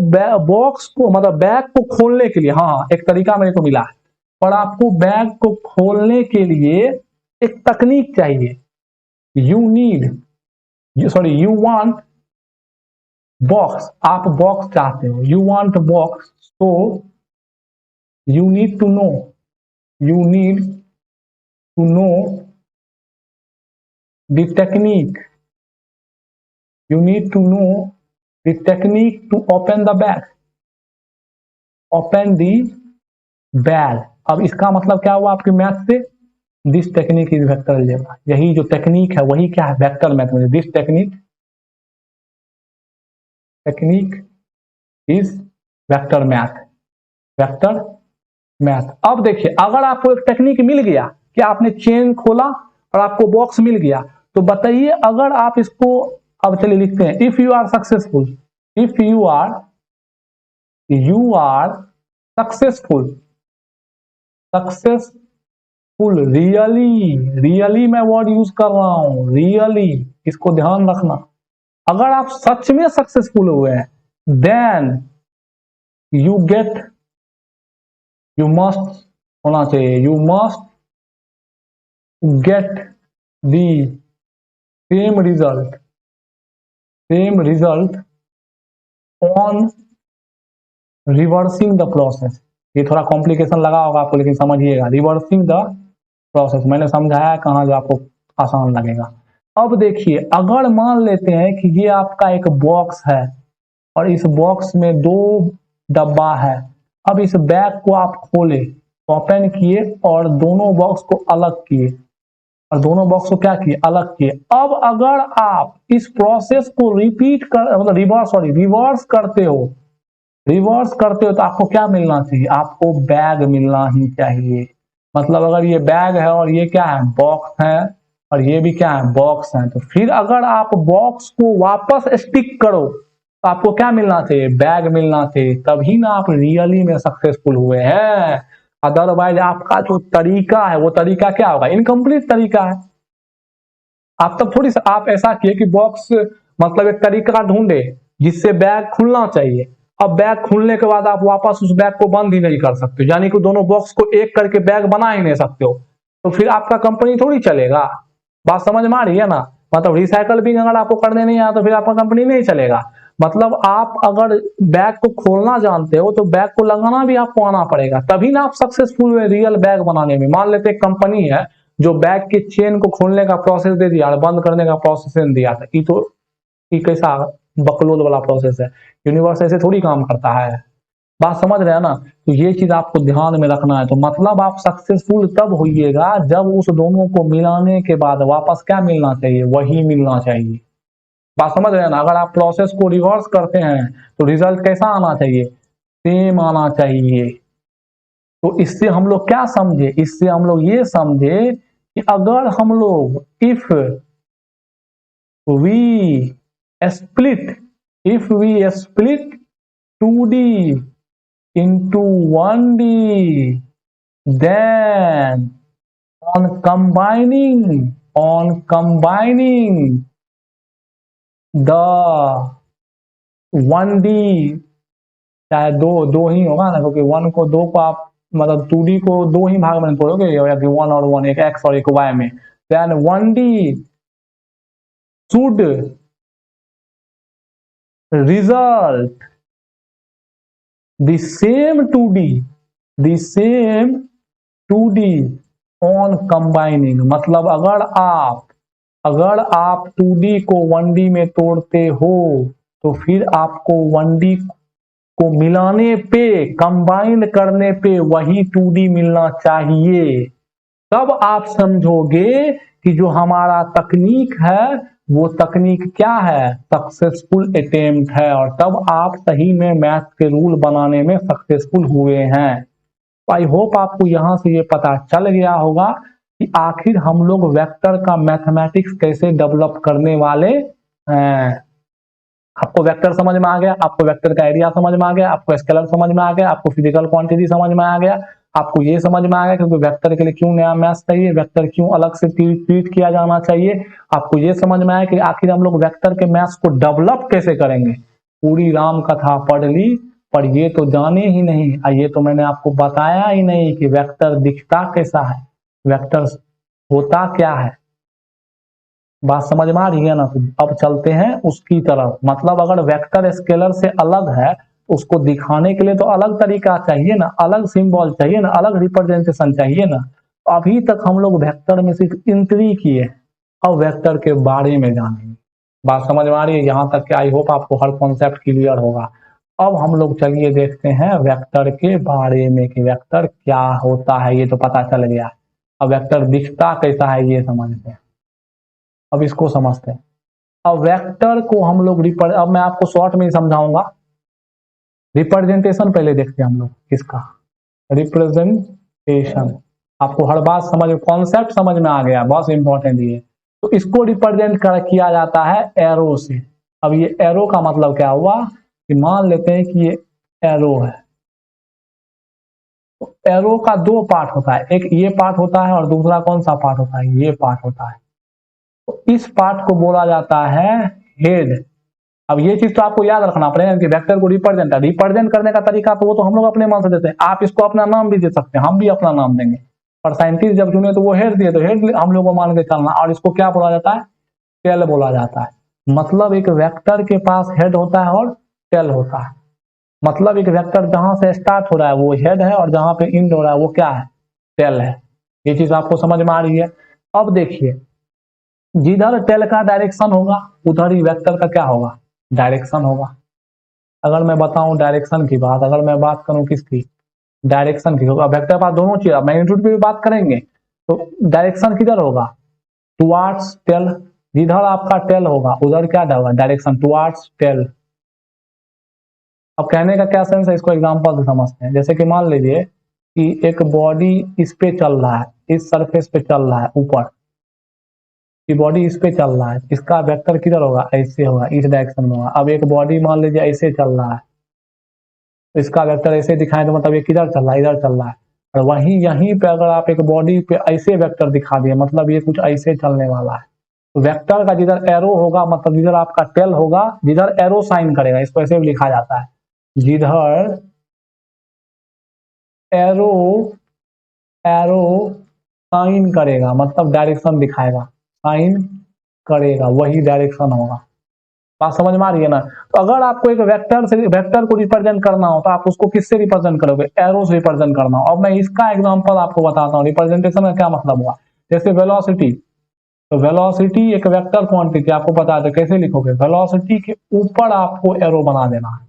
बॉक्स को, मतलब बैग को खोलने के लिए, हाँ एक तरीका मेरे को मिला है, पर आपको बैग को खोलने के लिए एक तकनीक चाहिए। You need, you want box, आप बॉक्स चाहते हो, you want box, so you need to know, you need to know the technique, you need to know the technique to open the bag, open the bag। अब इसका मतलब क्या हुआ आपके math से, this technique is vector algebra. यही जो technique है वही क्या है, vector mathematics. This technique is vector math, vector math. अब देखिए, अगर आपको एक टेक्निक मिल गया कि आपने चेन खोला और आपको बॉक्स मिल गया, तो बताइए अगर आप इसको, अब चलिए लिखते हैं, if you are successful, if you are successful, successful, really मैं वर्ड यूज कर रहा हूं, रियली, इसको ध्यान रखना। अगर आप सच में सक्सेसफुल हुए हैं, then you get, you must होना चाहिए, you must get the same result on reversing the process. ये थोड़ा कॉम्प्लिकेशन लगा होगा आपको, लेकिन समझिएगा, रिवर्सिंग द प्रोसेस मैंने समझाया कहाँ जो आपको आसान लगेगा। अब देखिए, अगर मान लेते हैं कि ये आपका एक बॉक्स है और इस बॉक्स में 2 डब्बा है। अब इस बैग को आप खोले, ओपन किए और दोनों बॉक्स को अलग किए, और दोनों बॉक्स को क्या किए, अलग किए। अब अगर आप इस प्रोसेस को रिपीट कर, मतलब रिवर्स करते हो, तो आपको क्या मिलना चाहिए, आपको बैग मिलना ही चाहिए। मतलब अगर ये बैग है और ये क्या है, बॉक्स है, और ये भी क्या है, बॉक्स है, तो फिर अगर आप बॉक्स को वापस स्टिक करो तो आपको क्या मिलना चाहिए, बैग मिलना चाहिए। तभी ना आप रियली में सक्सेसफुल हुए हैं। अदरवाइज आपका जो तरीका है वो तरीका क्या होगा, इनकम्प्लीट तरीका है। आप तब थोड़ी सा, आप ऐसा किए कि बॉक्स, मतलब एक तरीका ढूंढे जिससे बैग खुलना चाहिए। अब बैग खुलने के बाद आप वापस उस बैग को बंद ही नहीं कर सकते, यानी कि दोनों बॉक्स को एक करके बैग बना ही नहीं सकते हो, तो फिर आपका कंपनी थोड़ी चलेगा। बात समझ में आ रही है ना? मतलब रिसाइकल भी अगर आपको करने नहीं आया तो फिर आपका कंपनी नहीं चलेगा। मतलब आप अगर बैग को खोलना जानते हो तो बैग को लगाना भी आपको आना पड़ेगा, तभी ना आप सक्सेसफुल हुए रियल बैग बनाने में। मान लेते एक कंपनी है जो बैग के चेन को खोलने का प्रोसेस दे दिया और बंद करने का प्रोसेस नहीं दिया था, ये कैसा बकलोल वाला प्रोसेस है। यूनिवर्स ऐसे थोड़ी काम करता है। बात समझ रहे हैं ना। तो ये चीज आपको ध्यान में रखना है। तो मतलब आप सक्सेसफुल तब होइएगा जब उस दोनों को मिलाने के बाद वापस क्या मिलना चाहिए, वही मिलना चाहिए। बात समझ रहे हैं ना। अगर आप प्रोसेस को रिवर्स करते हैं तो रिजल्ट कैसा आना चाहिए, सेम आना चाहिए। तो इससे हम लोग क्या समझे, इससे हम लोग ये समझे कि अगर हम लोग if we split if we split 2D into 1D, then on combining the 1D, चाहे दो दो ही होगा ना, क्योंकि वन को दो को आप मतलब 2D को दो ही भाग में तोड़ोगे, या कि वन और वन, एक एक्स और एक वाई में, then 1D should result the same 2D on combining। मतलब अगर आप 2D को 1D में तोड़ते हो तो फिर आपको 1D को मिलाने पे, कंबाइन करने पे वही 2D मिलना चाहिए। तब आप समझोगे कि जो हमारा तकनीक है वो तकनीक क्या है, सक्सेसफुल अटेम्प्ट है, और तब आप सही में मैथ के रूल बनाने में सक्सेसफुल हुए हैं। तो आई होप आपको यहां से ये पता चल गया होगा कि आखिर हम लोग वेक्टर का मैथमेटिक्स कैसे डेवलप करने वाले हैं। आपको वेक्टर समझ में आ गया, आपको वेक्टर का एरिया समझ में आ गया, आपको स्केलर समझ में आ गया, आपको फिजिकल क्वांटिटी समझ में आ गया, आपको ये समझ में आ गया क्योंकि वेक्टर के लिए क्यों नया मैथ चाहिए, वेक्टर क्यों अलग से ट्रीट किया जाना चाहिए। आपको ये समझ में आया कि आखिर हम लोग वेक्टर के मैथ्स को डेवलप कैसे करेंगे। पूरी राम कथा पढ़ ली, पर ये तो जाने ही नहीं, ये तो मैंने आपको बताया ही नहीं कि वेक्टर दिखता कैसा है, वेक्टर होता क्या है। बात समझ में आ रही है ना। तो अब चलते हैं उसकी तरफ। मतलब अगर वेक्टर स्केलर से अलग है, उसको दिखाने के लिए तो अलग तरीका चाहिए ना, अलग सिंबल चाहिए ना, अलग रिप्रेजेंटेशन चाहिए ना। अभी तक हम लोग वेक्टर में सिर्फ एंट्री किए, अब वेक्टर के बारे में जानेंगे। बात समझ में आ रही है यहाँ तक के। आई होप आपको हर कॉन्सेप्ट क्लियर होगा। अब हम लोग चलिए देखते हैं वेक्टर के बारे में कि वेक्टर क्या होता है। ये तो पता चल गया, अब वेक्टर दिखता कैसा है ये समझते हैं। अब इसको समझते हैं। अब वेक्टर को हम लोग अब मैं आपको शॉर्ट में ही समझाऊंगा। रिप्रेजेंटेशन पहले देखते हैं हम लोग किसका, रिप्रेजेंटेशन। आपको हर बात समझ, कॉन्सेप्ट समझ में आ गया, बहुत इंपॉर्टेंट ये। तो इसको रिप्रेजेंट किया जाता है एरो से। अब ये एरो का मतलब क्या हुआ कि मान लेते हैं कि ये एरो है। तो एरो का दो पार्ट होता है, एक ये पार्ट होता है और दूसरा कौन सा पार्ट होता है, ये पार्ट होता है। तो इस पार्ट को बोला जाता है हेड। अब ये चीज तो आपको याद रखना पड़ेगा कि वेक्टर को रिप्रेजेंट करने का तरीका तो वो तो हम लोग अपने मन से देते हैं। आप इसको अपना नाम भी दे सकते हैं, हम भी अपना नाम देंगे। और साइंटिस्ट जब चुने तो वो हेड दिए, तो हेड हम लोग को मान के चलना। और इसको क्या बोला जाता है, टेल बोला जाता है। मतलब एक वेक्टर के पास हेड होता है और टेल होता है। मतलब एक वेक्टर जहां से स्टार्ट हो रहा है वो हेड है, और जहां पे एंड हो रहा है वो क्या है, टेल है। ये चीज आपको समझ में आ रही है। अब देखिए, जिधर टेल का डायरेक्शन होगा उधर ही वेक्टर का क्या होगा, डायरेक्शन होगा। अगर मैं बताऊं डायरेक्शन की बात, अगर मैं बात करूं किसकी, डायरेक्शन की, होगा वेक्टर पास दोनों चीज, मैग्नीट्यूड पे भी बात करेंगे। तो डायरेक्शन किधर होगा, टुवार्ड्स टेल। जिधर आपका टेल होगा उधर क्या होगा, डायरेक्शन टुवार्ड्स टेल। अब कहने का क्या सेंस है, इसको एग्जांपल से समझते हैं। जैसे कि मान लीजिए कि एक बॉडी इस पे चल रहा है, इस सरफेस पे चल रहा है ऊपर, कि बॉडी इस पे चल रहा है, इसका वेक्टर किधर होगा, ऐसे होगा, इस डायरेक्शन में होगा। अब एक बॉडी मान लीजिए ऐसे चल रहा है, तो इसका वेक्टर ऐसे दिखाए तो मतलब ये किधर चल रहा है, इधर चल रहा है। और वहीं यहीं पे अगर आप एक बॉडी पे ऐसे वेक्टर दिखा दिए, मतलब ये कुछ ऐसे चलने वाला है। तो वेक्टर का जिधर एरो होगा, मतलब जिधर आपका टेल होगा, जिधर एरो साइन करेगा, इसको ऐसे भी लिखा जाता है, जिधर एरो एरो साइन करेगा, मतलब डायरेक्शन दिखाएगा, साइन करेगा, वही डायरेक्शन होगा। बात समझ में आ रही है ना। तो अगर आपको एक वेक्टर को रिप्रेजेंट करना हो तो आप उसको किससे रिप्रेजेंट करोगे, एरो से रिप्रेजेंट करना हो। अब मैं इसका एग्जांपल आपको बताता हूँ, रिप्रेजेंटेशन का क्या मतलब हुआ। जैसे वेलोसिटी, तो वेलोसिटी एक वेक्टर क्वांटिटी, आपको पता है तो कैसे लिखोगे, वेलोसिटी के ऊपर आपको एरो बना देना है।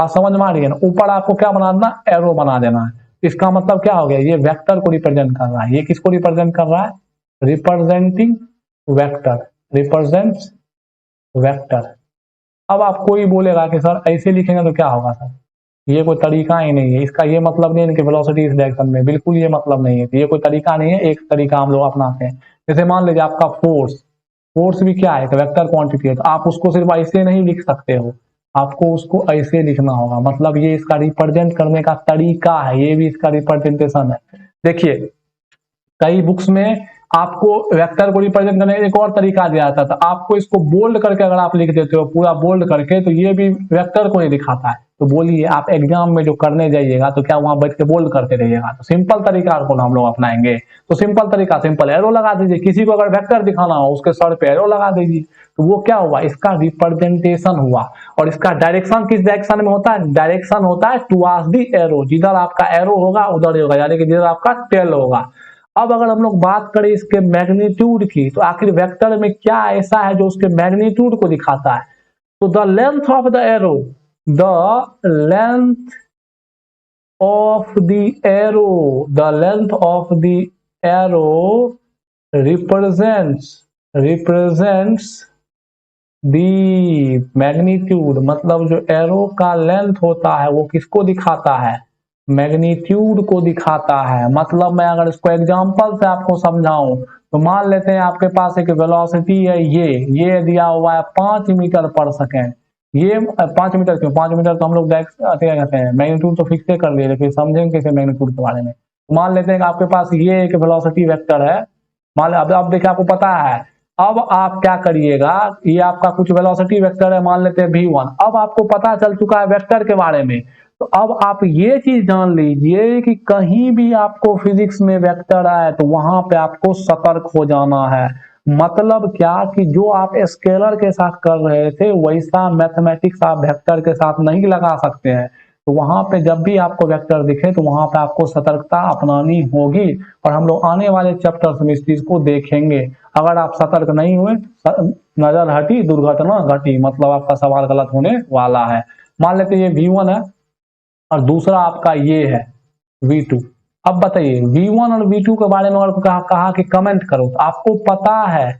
बात समझ में आ रही है ना। ऊपर आपको क्या बना देना, एरो बना देना है। इसका मतलब क्या हो गया, ये वेक्टर को रिप्रेजेंट कर रहा है। ये किसको रिप्रेजेंट कर रहा है, रिप्रेजेंटिंग वेक्टर, रिप्रेजेंट्स वेक्टर। अब आप कोई बोलेगा कि सर ऐसे लिखेंगे तो क्या होगा सर, ये कोई तरीका ही नहीं है, इसका ये मतलब नहीं है कि वेलोसिटी इस डायरेक्शन में, बिल्कुल ये मतलब नहीं है, ये कोई तरीका नहीं है। एक तरीका हम लोग अपनाते हैं, जैसे मान लीजिए आपका फोर्स, फोर्स भी क्या है, एक वेक्टर क्वांटिटी है, तो आप उसको सिर्फ ऐसे नहीं लिख सकते हो, आपको उसको ऐसे लिखना होगा। मतलब ये इसका रिप्रेजेंट करने का तरीका है, ये भी इसका रिप्रेजेंटेशन है। देखिए कई बुक्स में आपको वेक्टर को रिप्रेजेंट करने का एक और तरीका दिया जाता था, आपको इसको बोल्ड करके अगर आप लिख देते हो पूरा बोल्ड करके, तो ये भी वेक्टर को ही दिखाता है। तो बोलिए आप एग्जाम में जो करने जाइएगा तो क्या वहां बैठ के बोल्ड करते रहिएगा, तो सिंपल तरीका को हम लोग अपनाएंगे। तो सिंपल तरीका, सिंपल एरो लगा दीजिए, किसी को अगर वेक्टर दिखाना हो उसके सर पे एरो लगा दीजिए, तो वो क्या हुआ, इसका रिप्रेजेंटेशन हुआ। और इसका डायरेक्शन किस डायरेक्शन में होता है, डायरेक्शन होता है टुवर्ड्स द एरो, जिधर आपका एरो होगा उधर ही होगा, यानी कि जिधर आपका टेल होगा। अब अगर हम लोग बात करें इसके मैग्नीट्यूड की, तो आखिर वेक्टर में क्या ऐसा है जो उसके मैग्नीट्यूड को दिखाता है। तो the length of the arrow, the length of the arrow, the length of the arrow represents the magnitude. मतलब जो एरो का लेंथ होता है वो किसको दिखाता है, मैग्नीट्यूड को दिखाता है। मतलब मैं अगर इसको एग्जांपल से आपको समझाऊं, तो मान लेते हैं आपके पास एक वेलोसिटी है, ये दिया हुआ है 5 मीटर पर सेकेंड। ये 5 मीटर क्यों, 5 मीटर तो हम लोग क्या कहते हैं, मैग्नीट्यूड तो फिक्स कर लिए, लेकिन समझेंगे कैसे मैग्नीट्यूड के बारे में। मान लेते हैं कि आपके पास ये एक वेलोसिटी वेक्टर है, मान अब देखिए आपको पता है। अब आप क्या करिएगा, ये आपका कुछ वेलोसिटी वेक्टर है, मान लेते हैं v1। अब आपको पता चल चुका है वेक्टर के बारे में, तो अब आप ये चीज जान लीजिए कि कहीं भी आपको फिजिक्स में वेक्टर आए तो वहां पे आपको सतर्क हो जाना है। मतलब क्या कि जो आप स्केलर के साथ कर रहे थे वैसा मैथमेटिक्स आप वेक्टर के साथ नहीं लगा सकते हैं। तो वहां पे जब भी आपको वेक्टर दिखे तो वहां पे आपको सतर्कता अपनानी होगी, और हम लोग आने वाले चैप्टर्स में इस चीज को देखेंगे। अगर आप सतर्क नहीं हुए, नजर हटी दुर्घटना घटी, मतलब आपका सवाल गलत होने वाला है। मान लेते ये V1 है और दूसरा आपका ये है V2। अब बताइए V1 और V2 के बारे में अगर कहा कि कमेंट करो, तो आपको पता है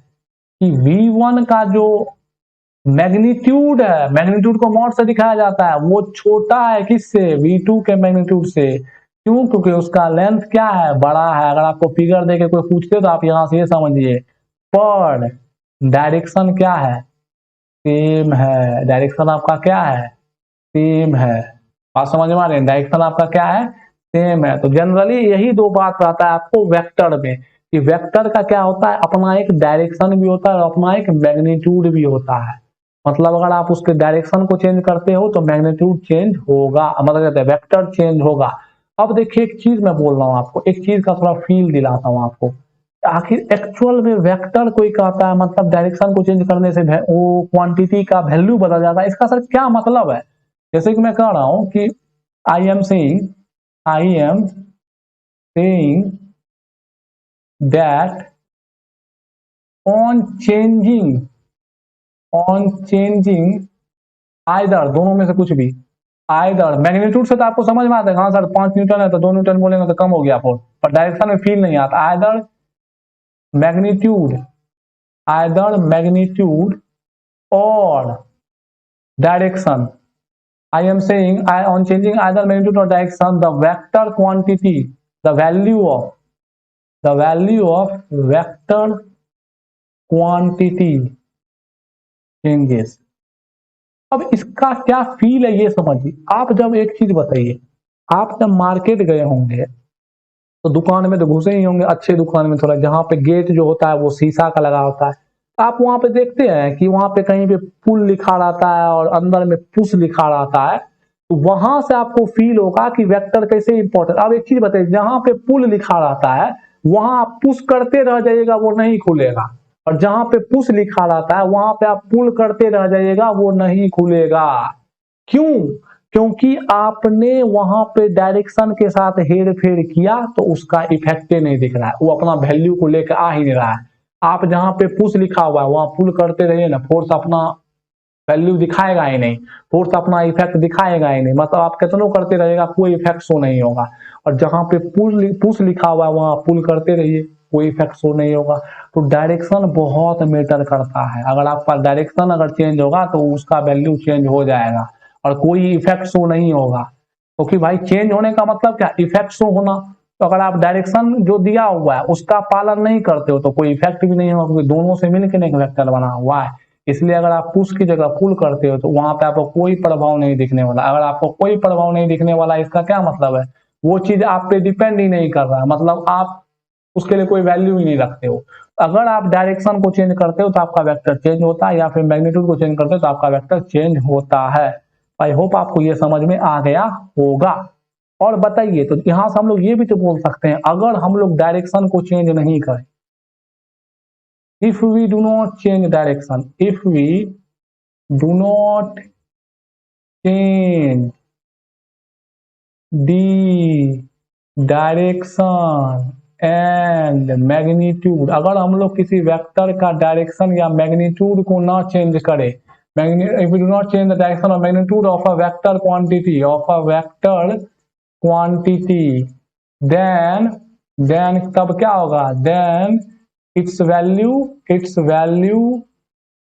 कि V1 का जो मैग्नीट्यूड है, मैग्नीट्यूड को मॉड से दिखाया जाता है, वो छोटा है किससे, V2 के मैग्नीट्यूड से। क्यों, क्योंकि उसका लेंथ क्या है, बड़ा है। अगर आपको फिगर देके कोई पूछते तो आप यहां से ये समझिए, पर डायरेक्शन क्या है, सेम है। डायरेक्शन आपका क्या है, सेम है। बात समझ में आ रही है, डायरेक्शन आपका क्या है, सेम है। तो जनरली यही दो बात रहता है आपको वेक्टर में, कि वेक्टर का क्या होता है, अपना एक डायरेक्शन भी होता है और अपना एक मैग्नीट्यूड भी होता है। मतलब अगर आप उसके डायरेक्शन को चेंज करते हो तो मैग्नीट्यूड चेंज होगा, मतलब कहते हैं वेक्टर चेंज होगा। अब देखिए एक चीज मैं बोल रहा हूँ आपको, एक चीज का थोड़ा फील दिलाता हूँ आपको। आखिर एक्चुअल में वेक्टर कोई कहता है, मतलब डायरेक्शन को चेंज करने से वो क्वांटिटी का वैल्यू बदल जाता है, इसका सर क्या मतलब है। जैसे कि मैं कह रहा हूं कि I am saying that on changing either, दोनों में से कुछ भी, आइदर मैग्नीट्यूड से तो आपको समझ में आता है, हाँ सर 5 न्यूटन है तो 2 न्यूटन बोलेंगे तो कम हो गया फोर्स, पर डायरेक्शन में फील नहीं आता। मैग्नीट्यूड मैग्नीट्यूड और direction, I am saying on changing either magnitude or direction, the vector quantity, the value of vector quantity changes। अब इसका क्या फील है ये समझिए। आप जब एक चीज बताइए, आप जब मार्केट गए होंगे तो दुकान में तो घुसे ही होंगे, अच्छे दुकान में थोड़ा, जहां पे गेट जो होता है वो शीशा का लगा होता है। आप वहां पे देखते हैं कि वहां पे कहीं पे पुल लिखा रहता है और अंदर में पुश लिखा रहता है, तो वहां से आपको फील होगा कि वेक्टर कैसे इंपॉर्टेंट। अब एक चीज बताइए, जहां पे पुल लिखा रहता है वहां आप पुश करते रह जाइएगा वो नहीं खुलेगा, और जहां पे पुश लिखा रहता है वहां पे आप पुल करते रह जाइएगा वो नहीं खुलेगा। क्यों, क्योंकि आपने वहां पे डायरेक्शन के साथ हेर फेर किया तो उसका इफेक्ट नहीं दिख रहा है, वो अपना वैल्यू को लेकर आ ही नहीं रहा है। आप जहां पे पुश लिखा हुआ है वहां पुल करते रहिए ना, फोर्स अपना वैल्यू दिखाएगा ही नहीं, फोर्स अपना इफेक्ट दिखाएगा ही नहीं, मतलब आप कितनों करते रहिएगा कोई इफेक्ट शो नहीं होगा। और जहां पे पुश लिखा हुआ है वहां पुल करते रहिए, कोई इफेक्ट शो नहीं होगा। तो डायरेक्शन बहुत मैटर करता है, अगर आपका डायरेक्शन अगर चेंज होगा तो उसका वैल्यू चेंज हो जाएगा और कोई इफेक्ट शो नहीं होगा। क्योंकि भाई चेंज होने का मतलब क्या, इफेक्ट शो होना। तो अगर आप डायरेक्शन जो दिया हुआ है उसका पालन नहीं करते हो तो कोई इफेक्ट भी नहीं होगा, क्योंकि दोनों से मिलकर एक वेक्टर बना हुआ है। इसलिए अगर आप पुश की जगह पुल करते हो तो वहां पे आपको कोई प्रभाव नहीं दिखने वाला। अगर आपको कोई प्रभाव नहीं दिखने वाला, इसका क्या मतलब है, वो चीज आप पे डिपेंड ही नहीं कर रहा है, मतलब आप उसके लिए कोई वैल्यू ही नहीं रखते हो। अगर आप डायरेक्शन को चेंज करते हो तो आपका वेक्टर चेंज होता है, या फिर मैग्नीट्यूड को चेंज करते हो तो आपका वेक्टर चेंज होता है। आई होप आपको ये समझ में आ गया होगा। और बताइए, तो यहां से हम लोग ये भी तो बोल सकते हैं, अगर हम लोग डायरेक्शन को चेंज नहीं करें, if we do not change direction, if we do not change the direction and magnitude, अगर हम लोग किसी वेक्टर का डायरेक्शन या मैग्नीट्यूड को ना चेंज करें, if we do not change the direction और magnitude of a vector quantity, then तब क्या होगा, then its value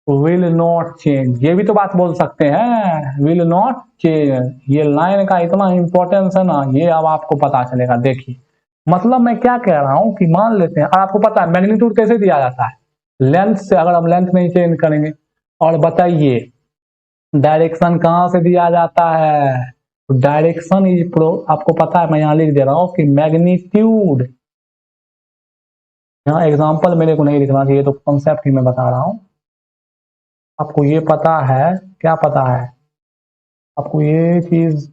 will not change. ये भी तो बात बोल सकते हैं, विल नॉट चेंज। ये लाइन का इतना इंपॉर्टेंस है ना, ये अब आपको पता चलेगा। देखिए मतलब मैं क्या कह रहा हूं कि मान लेते हैं, और आपको पता है मैग्नीट्यूड कैसे दिया जाता है, लेंथ से। अगर हम लेंथ नहीं चेंज करेंगे, और बताइए डायरेक्शन कहां से दिया जाता है, तो डायरेक्शन इज प्रो, आपको पता है मैं यहां लिख दे रहा हूं कि मैग्नीट्यूड, यहाँ एग्जांपल मेरे को नहीं लिखना चाहिए, तो कॉन्सेप्ट ही मैं बता रहा हूं। आपको ये पता है, क्या पता है आपको, ये चीज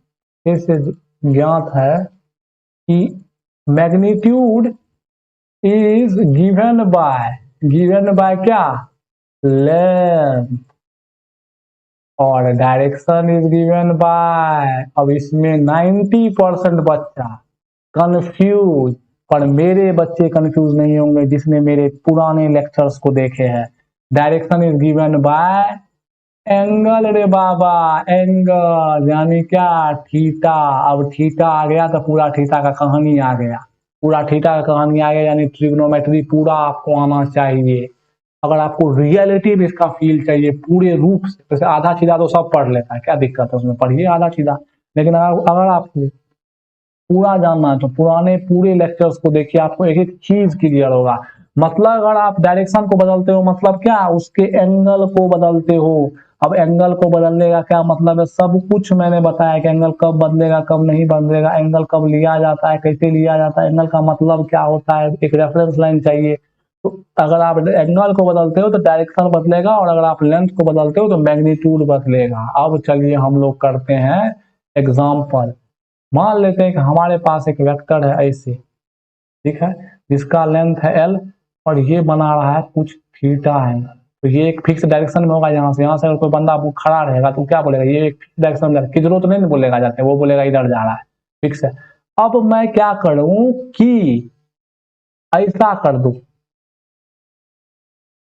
कैसे ज्ञात है कि मैग्नीट्यूड इज गिवन बाय क्या, लेंथ, और डायरेक्शन इज गिवन बाय, अब इसमें 90% बच्चा कंफ्यूज, पर मेरे बच्चे कंफ्यूज नहीं होंगे जिसने मेरे पुराने लेक्चर्स को देखे हैं। Direction is given by angle, रे बाबा, एंगल यानी क्या, थीटा। अब थीटा आ गया तो पूरा थीटा का कहानी आ गया, पूरा थीटा का कहानी आ गया, यानी ट्रिग्नोमेट्री पूरा आपको आना चाहिए। अगर आपको रियलिटी में इसका फील चाहिए पूरे रूप से, जैसे आधा सीधा तो सब पढ़ लेता है, क्या दिक्कत है उसमें, पढ़िए आधा सीधा। लेकिन अगर आपको पूरा जानना है तो पुराने पूरे लेक्चर्स को देखिए, आपको एक एक चीज क्लियर होगा। मतलब अगर आप डायरेक्शन को बदलते हो, मतलब क्या, उसके एंगल को बदलते हो। अब एंगल को बदलने का क्या मतलब है, सब कुछ मैंने बताया कि एंगल कब बदलेगा कब नहीं बदलेगा, एंगल कब लिया जाता है कैसे लिया जाता है, एंगल का मतलब क्या होता है, एक रेफरेंस लाइन चाहिए। तो अगर आप एंगल को बदलते हो तो डायरेक्शन बदलेगा, और अगर आप लेंथ को बदलते हो तो मैग्नीट्यूड बदलेगा। अब चलिए हम लोग करते हैं एग्जाम्पल। मान लेते हैं कि हमारे पास एक वेक्टर है ऐसे, ठीक है, जिसका लेंथ है l, और ये बना रहा है कुछ थीटा एंगल। तो ये एक फिक्स डायरेक्शन में होगा, यहाँ से अगर कोई बंदा वो खड़ा रहेगा तो क्या बोलेगा, ये एक फिक्स डायरेक्शन में, किधरों तो नहीं बोलेगा जाते, वो बोलेगा इधर जा रहा है, फिक्स है। अब मैं क्या करूं कि ऐसा कर दूं,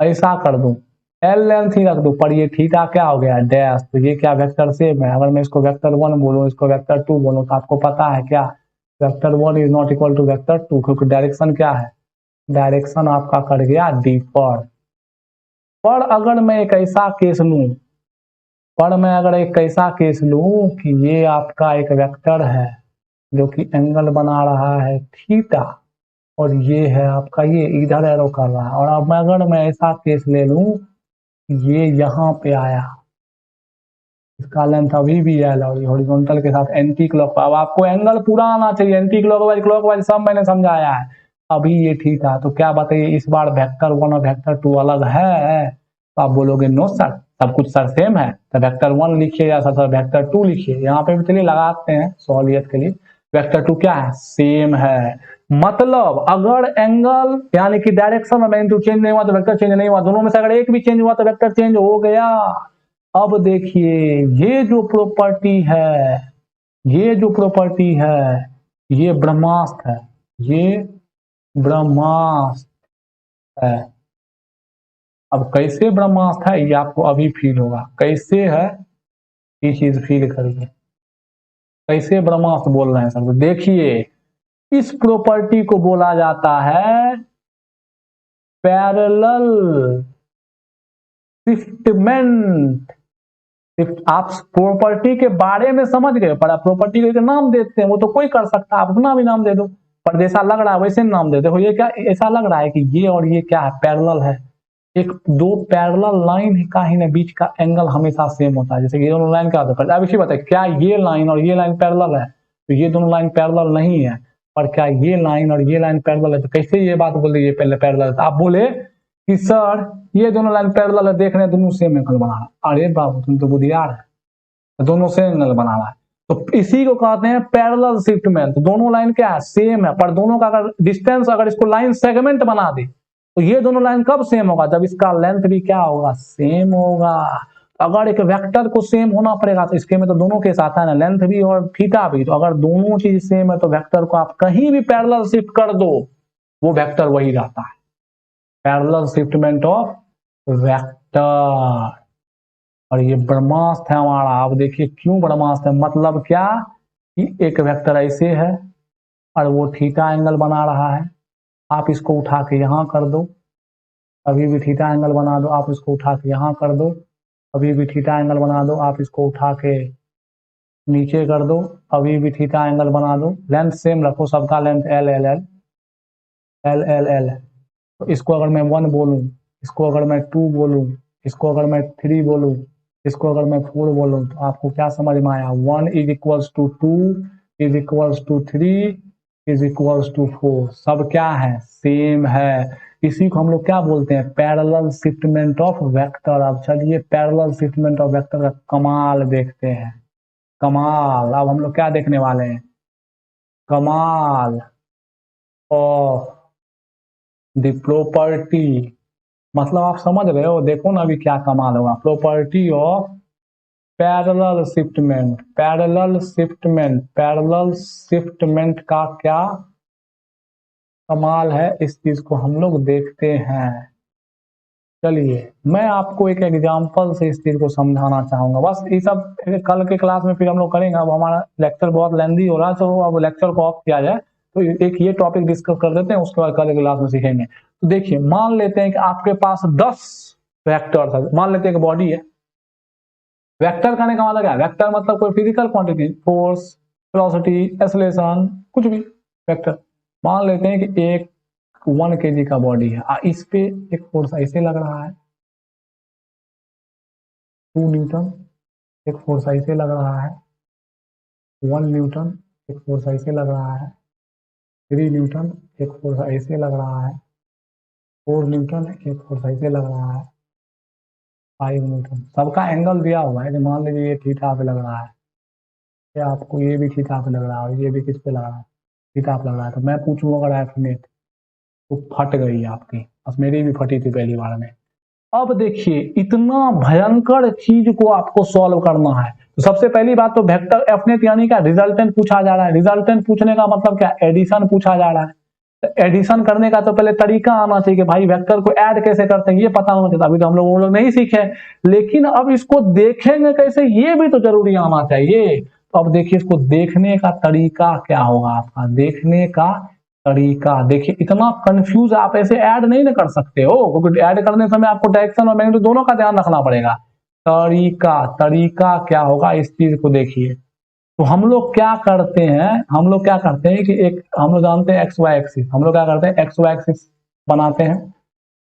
ऐसा कर दूं, एल लेंथ ही रख दूं, पर ये थीटा क्या हो गया, डैश। तो ये क्या वेक्टर सेम है, अगर मैं इसको वेक्टर 1 बोलूं, इसको वेक्टर 2 बोलूं, तो आपको पता है क्या, vector 1 is not equal to vector 2, क्योंकि डायरेक्शन क्या है, डायरेक्शन आपका कर गया डिफर। पर अगर मैं एक ऐसा केस लूं, पर मैं अगर एक ऐसा केस लूं कि ये आपका एक वेक्टर है जो कि एंगल बना रहा है थीटा, और ये है आपका, ये इधर एरो कर रहा है, और अब मैं अगर मैं ऐसा केस ले लूं, ये यहाँ पे आया, इसका लेंथ अभी भी है, और हॉरिजॉन्टल के साथ एंटी क्लॉक। अब आपको एंगल पूरा आना चाहिए, एंटी क्लॉकवाइज क्लॉकवाइज सब मैंने समझाया है। अभी ये ठीक है, तो क्या बताइए इस बार वेक्टर 1 और वेक्टर 2 अलग है, तो आप बोलोगे नो सर, सब कुछ सर सेम है, तो वेक्टर 1 लिखिए या सर वेक्टर 2 लिखिए। यहाँ पे भी चलिए लगाते हैं सहूलियत के लिए, वेक्टर 2 क्या है, सेम है। मतलब अगर एंगल यानी कि डायरेक्शन और मैग्नीट्यूड चेंज नहीं हुआ तो वेक्टर चेंज नहीं हुआ, दोनों में से अगर एक भी चेंज हुआ तो वेक्टर चेंज हो गया। अब देखिए ये जो प्रॉपर्टी है, ये जो प्रॉपर्टी है, ये ब्रह्मास्त्र है, ये ब्रह्मास्त्र है। अब कैसे ब्रह्मास्त्र है ये आपको अभी फील होगा, कैसे है ये चीज फील करिए, कैसे ब्रह्मास्त्र बोल रहे हैं सर। तो देखिए इस प्रॉपर्टी को बोला जाता है पैरेलल शिफ्टमेंट। आप प्रॉपर्टी के बारे में समझ गए, पर आप प्रॉपर्टी के नाम देते हैं, वो तो कोई कर सकता है, आप अपना भी नाम दे दो, पर जैसा लग रहा है वैसे नाम दे दो। ये क्या ऐसा लग रहा है कि ये और ये क्या है, पैरेलल है। एक दो पैरेलल लाइन का ही ना बीच का एंगल हमेशा सेम होता है, जैसे कि ये दोनों लाइन का होता है। अब इसी बताइए क्या ये लाइन और ये लाइन पैरेलल है, तो ये दोनों लाइन पैरेलल नहीं है। और क्या ये लाइन और ये लाइन पैरेलल है, तो कैसे ये बात बोल रही है पहले पैरेलल। आप बोले कि सर ये दोनों लाइन पैरेलल है, देख रहे हैं दोनों सेम एंगल बना रहा। अरे बाबू तुम तो बुद्धियार है, दोनों सेम एंगल बना रहा है, तो इसी को कहते हैं पैरेलल शिफ्टमेंट। तो दोनों लाइन क्या है, सेम है, पर दोनों का अगर डिस्टेंस, अगर इसको लाइन सेगमेंट बना दे तो ये दोनों लाइन कब सेम होगा, जब इसका लेंथ भी क्या होगा, सेम होगा। अगर एक वेक्टर को सेम होना पड़ेगा तो इसके में तो दोनों के साथ है ना, लेंथ भी और थीटा भी। तो अगर दोनों चीज सेम है तो वेक्टर को आप कहीं भी पैरेलल शिफ्ट कर दो वो वेक्टर वही रहता है, पैरेलल शिफ्टमेंट ऑफ वेक्टर। और ये ब्रह्मास्त्र है हमारा। आप देखिए क्यों ब्रह्मास्त्र है, मतलब क्या कि एक वेक्टर ऐसे है और वो थीटा एंगल बना रहा है, आप इसको उठा के यहाँ कर दो, अभी भी थीटा एंगल बना दो, आप इसको उठा के यहाँ कर दो, अभी भी थीटा एंगल बना दो, आप इसको उठा के नीचे कर दो, अभी भी थीटा एंगल बना दो। लेंथ सेम रखो, सबका length L L L L L L. तो इसको अगर मैं 1 बोलूं, इसको अगर मैं 2 बोलूं, इसको अगर मैं 3 बोलूं, इसको अगर मैं 4 बोलूं, तो आपको क्या समझ में आया, 1 is equals to 2 is equals to 3 is equals to 4। सब क्या है, सेम है। इसी को हम लोग क्या बोलते हैं, पैरेलल शिफ्टमेंट ऑफ वेक्टर। अब चलिए पैरेलल शिफ्टमेंट ऑफ वेक्टर का कमाल देखते हैं, कमाल। अब हम लोग क्या देखने वाले हैं, कमाल ऑफ द प्रॉपर्टी। मतलब आप समझ रहे हो, देखो ना अभी क्या कमाल होगा, property of parallel shiftment. Parallel shiftment, parallel shiftment का क्या कमाल है, इस चीज को हम लोग देखते हैं। चलिए मैं आपको एक एग्जांपल से इस चीज को समझाना चाहूंगा, बस ये सब कल के क्लास में फिर हम लोग करेंगे। अब हमारा लेक्चर बहुत लेंदी हो रहा है, तो अब लेक्चर को ऑफ किया जाए, तो एक ये टॉपिक डिस्कस कर देते हैं, उसके बाद कल के क्लास में सीखेंगे। तो देखिए मान लेते हैं कि आपके पास 10 वेक्टर है, मान लेते हैं कि बॉडी है। वेक्टर करने का मतलब क्या है, वेक्टर मतलब कोई physical quantity, force, velocity, acceleration, कुछ भी वेक्टर। मान लेते हैं कि एक 1 kg का बॉडी है, इस पे एक फोर्स ऐसे लग रहा है 2 न्यूटन, एक फोर्स ऐसे लग रहा है 1 न्यूटन, एक फोर्स ऐसे लग रहा है 3 न्यूटन, एक फोर्स ऐसे लग रहा है 4 न्यूटन, एक फोर्स ऐसे लग रहा है 5 न्यूटन। सबका एंगल दिया हुआ है, मान लीजिए ये थीटा पे लग रहा है, या आपको ये भी थीटा पे लग रहा है और ये भी किस पे लग रहा है, थीटा पे लग रहा है। तो मैं पूछूं अगर एफनेट, तो फट गई आपकी, बस मेरी भी फटी थी पहली बार में। अब देखिए इतना भयंकर चीज को आपको सॉल्व करना है, तो सबसे पहली बात तो वेक्टर एफनेट यानी क्या, रिजल्टेंट पूछा जा रहा है। रिजल्टेंट पूछने का मतलब क्या, एडिशन पूछा जा रहा है। तो एडिशन करने का तो पहले तरीका आना चाहिए कि भाई वेक्टर को ऐड कैसे करते हैं, ये पता होना चाहिए। अभी तो हम लोग नहीं सीखे, लेकिन अब इसको देखेंगे कैसे, ये भी तो जरूरी आना चाहिए। तो अब देखिए इसको देखने का तरीका क्या होगा, आपका देखने का तरीका। देखिए इतना कंफ्यूज आप ऐसे ऐड नहीं ना कर सकते हो, क्योंकि ऐड करने समय आपको डायरेक्शन और मैग्नीट्यूड दोनों का ध्यान रखना पड़ेगा। तरीका, तरीका क्या होगा इस चीज को देखिए। तो हम लोग क्या करते हैं, हम लोग क्या करते हैं कि एक हम लोग जानते हैं एक्स वाई एक्सिस, हम लोग क्या करते हैं एक्स वाई एक्सिस बनाते हैं,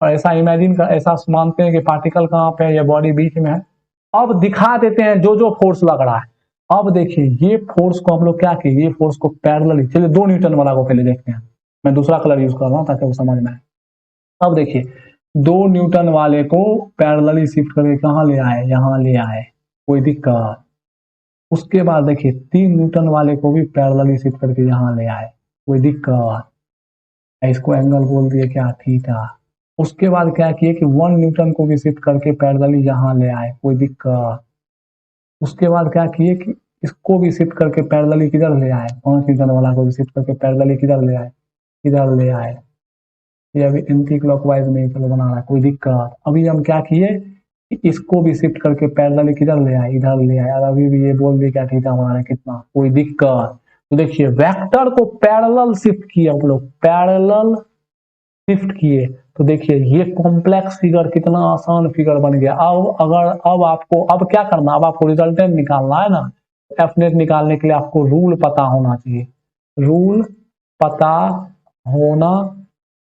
और ऐसा इमेजिन कर, ऐसा मानते हैं कि पार्टिकल कहाँ पे है या बॉडी बीच में है। अब दिखा देते हैं जो जो फोर्स लग रहा है। अब देखिए ये फोर्स को हम लोग क्या किए, ये फोर्स को पैरेलली, चलिए 2 न्यूटन वाला को पहले देखते हैं। मैं दूसरा कलर यूज कर रहा हूँ ताकि वो समझ में आए। अब देखिए 2 न्यूटन वाले को पैरेलली शिफ्ट करके कहाँ ले आए, यहाँ ले आए, कोई दिक्कत। उसके बाद देखिए 3 न्यूटन वाले को भी पैरेलली शिफ्ट करके यहाँ ले आए, कोई दिक्कत। इसको एंगल बोल दिए क्या, थीटा। उसके बाद क्या किए कि 1 न्यूटन को भी शिफ्ट करके पैरेलली यहाँ ले आए, कोई दिक्कत। उसके बाद क्या किए कि इसको भी शिफ्ट करके पैरेलली किधर ले आए, 5 न्यूटन वाला को भी शिफ्ट करके पैरेलली किधर ले आए, किधर ले आए। ये अभी एंटी क्लॉकवाइज में चलो बना रहा है, कोई दिक्कत। अभी हम क्या किए, इसको भी शिफ्ट करके पैरेलल किधर ले आए, इधर ले आए, और अभी भी ये बोल दिए क्या थीटा बना रहे कितना, कोई दिक्कत। तो देखिए वेक्टर को पैरेलल शिफ्ट किए हम लोग, पैरेलल शिफ्ट किए, तो देखिए ये कॉम्प्लेक्स फिगर कितना आसान फिगर बन गया। अब आपको अब क्या करना, अब आपको रिजल्टेंट निकालना है ना। एफ नेट निकालने के लिए आपको रूल पता होना चाहिए, रूल पता होना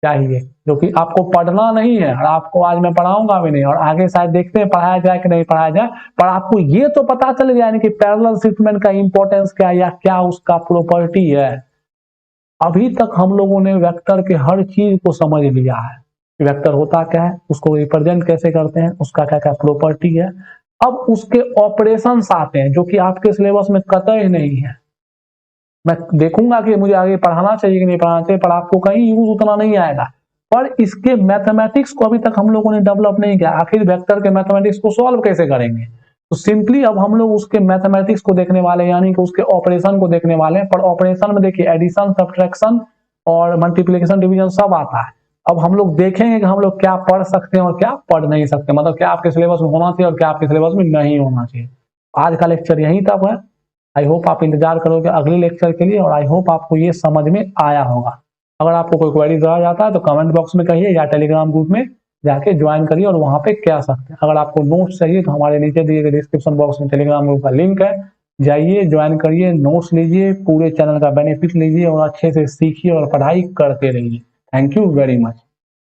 चाहिए, जो कि आपको पढ़ना नहीं है, और आपको आज मैं पढ़ाऊंगा भी नहीं, और आगे शायद देखते हैं पढ़ाया जाए कि नहीं पढ़ाया जाए, पर आपको ये तो पता चल गया कि पैरेलल शिफ्टमेंट का इंपॉर्टेंस क्या है या क्या उसका प्रॉपर्टी है। अभी तक हम लोगों ने वेक्टर के हर चीज को समझ लिया है, वेक्टर होता क्या है, उसको रिप्रेजेंट कैसे करते हैं, उसका क्या क्या प्रॉपर्टी है। अब उसके ऑपरेशंस आते हैं जो कि आपके सिलेबस में कतई नहीं है। मैं देखूंगा कि मुझे आगे पढ़ाना चाहिए कि नहीं पढ़ाना चाहिए, पर आपको कहीं यूज उतना नहीं आएगा। पर इसके मैथमेटिक्स को अभी तक हम लोगों ने डेवलप नहीं किया, आखिर वेक्टर के मैथमेटिक्स को सॉल्व कैसे करेंगे। तो सिंपली अब हम लोग उसके मैथमेटिक्स को देखने वाले, यानी कि उसके ऑपरेशन को देखने वाले हैं। पर ऑपरेशन में देखिए एडिशन, सब्ट्रैक्शन और मल्टीप्लिकेशन, डिवीजन सब आता है। अब हम लोग देखेंगे कि हम लोग क्या पढ़ सकते हैं और क्या पढ़ नहीं सकते, मतलब क्या आपके सिलेबस में होना चाहिए और क्या आपके सिलेबस में नहीं होना चाहिए। आज का लेक्चर यहीं तक है। आई होप आप इंतजार करोगे अगले लेक्चर के लिए, और आई होप आपको ये समझ में आया होगा। अगर आपको कोई क्वेरी रह जाता है तो कमेंट बॉक्स में कहिए, या टेलीग्राम ग्रुप में जाके ज्वाइन करिए और वहां पे कह सकते हैं। अगर आपको नोट्स चाहिए तो हमारे नीचे दिए गए डिस्क्रिप्शन बॉक्स में टेलीग्राम ग्रुप का लिंक है, जाइए ज्वाइन करिए, नोट्स लीजिए, पूरे चैनल का बेनिफिट लीजिए और अच्छे से सीखिए और पढ़ाई करते रहिए। Thank you very much.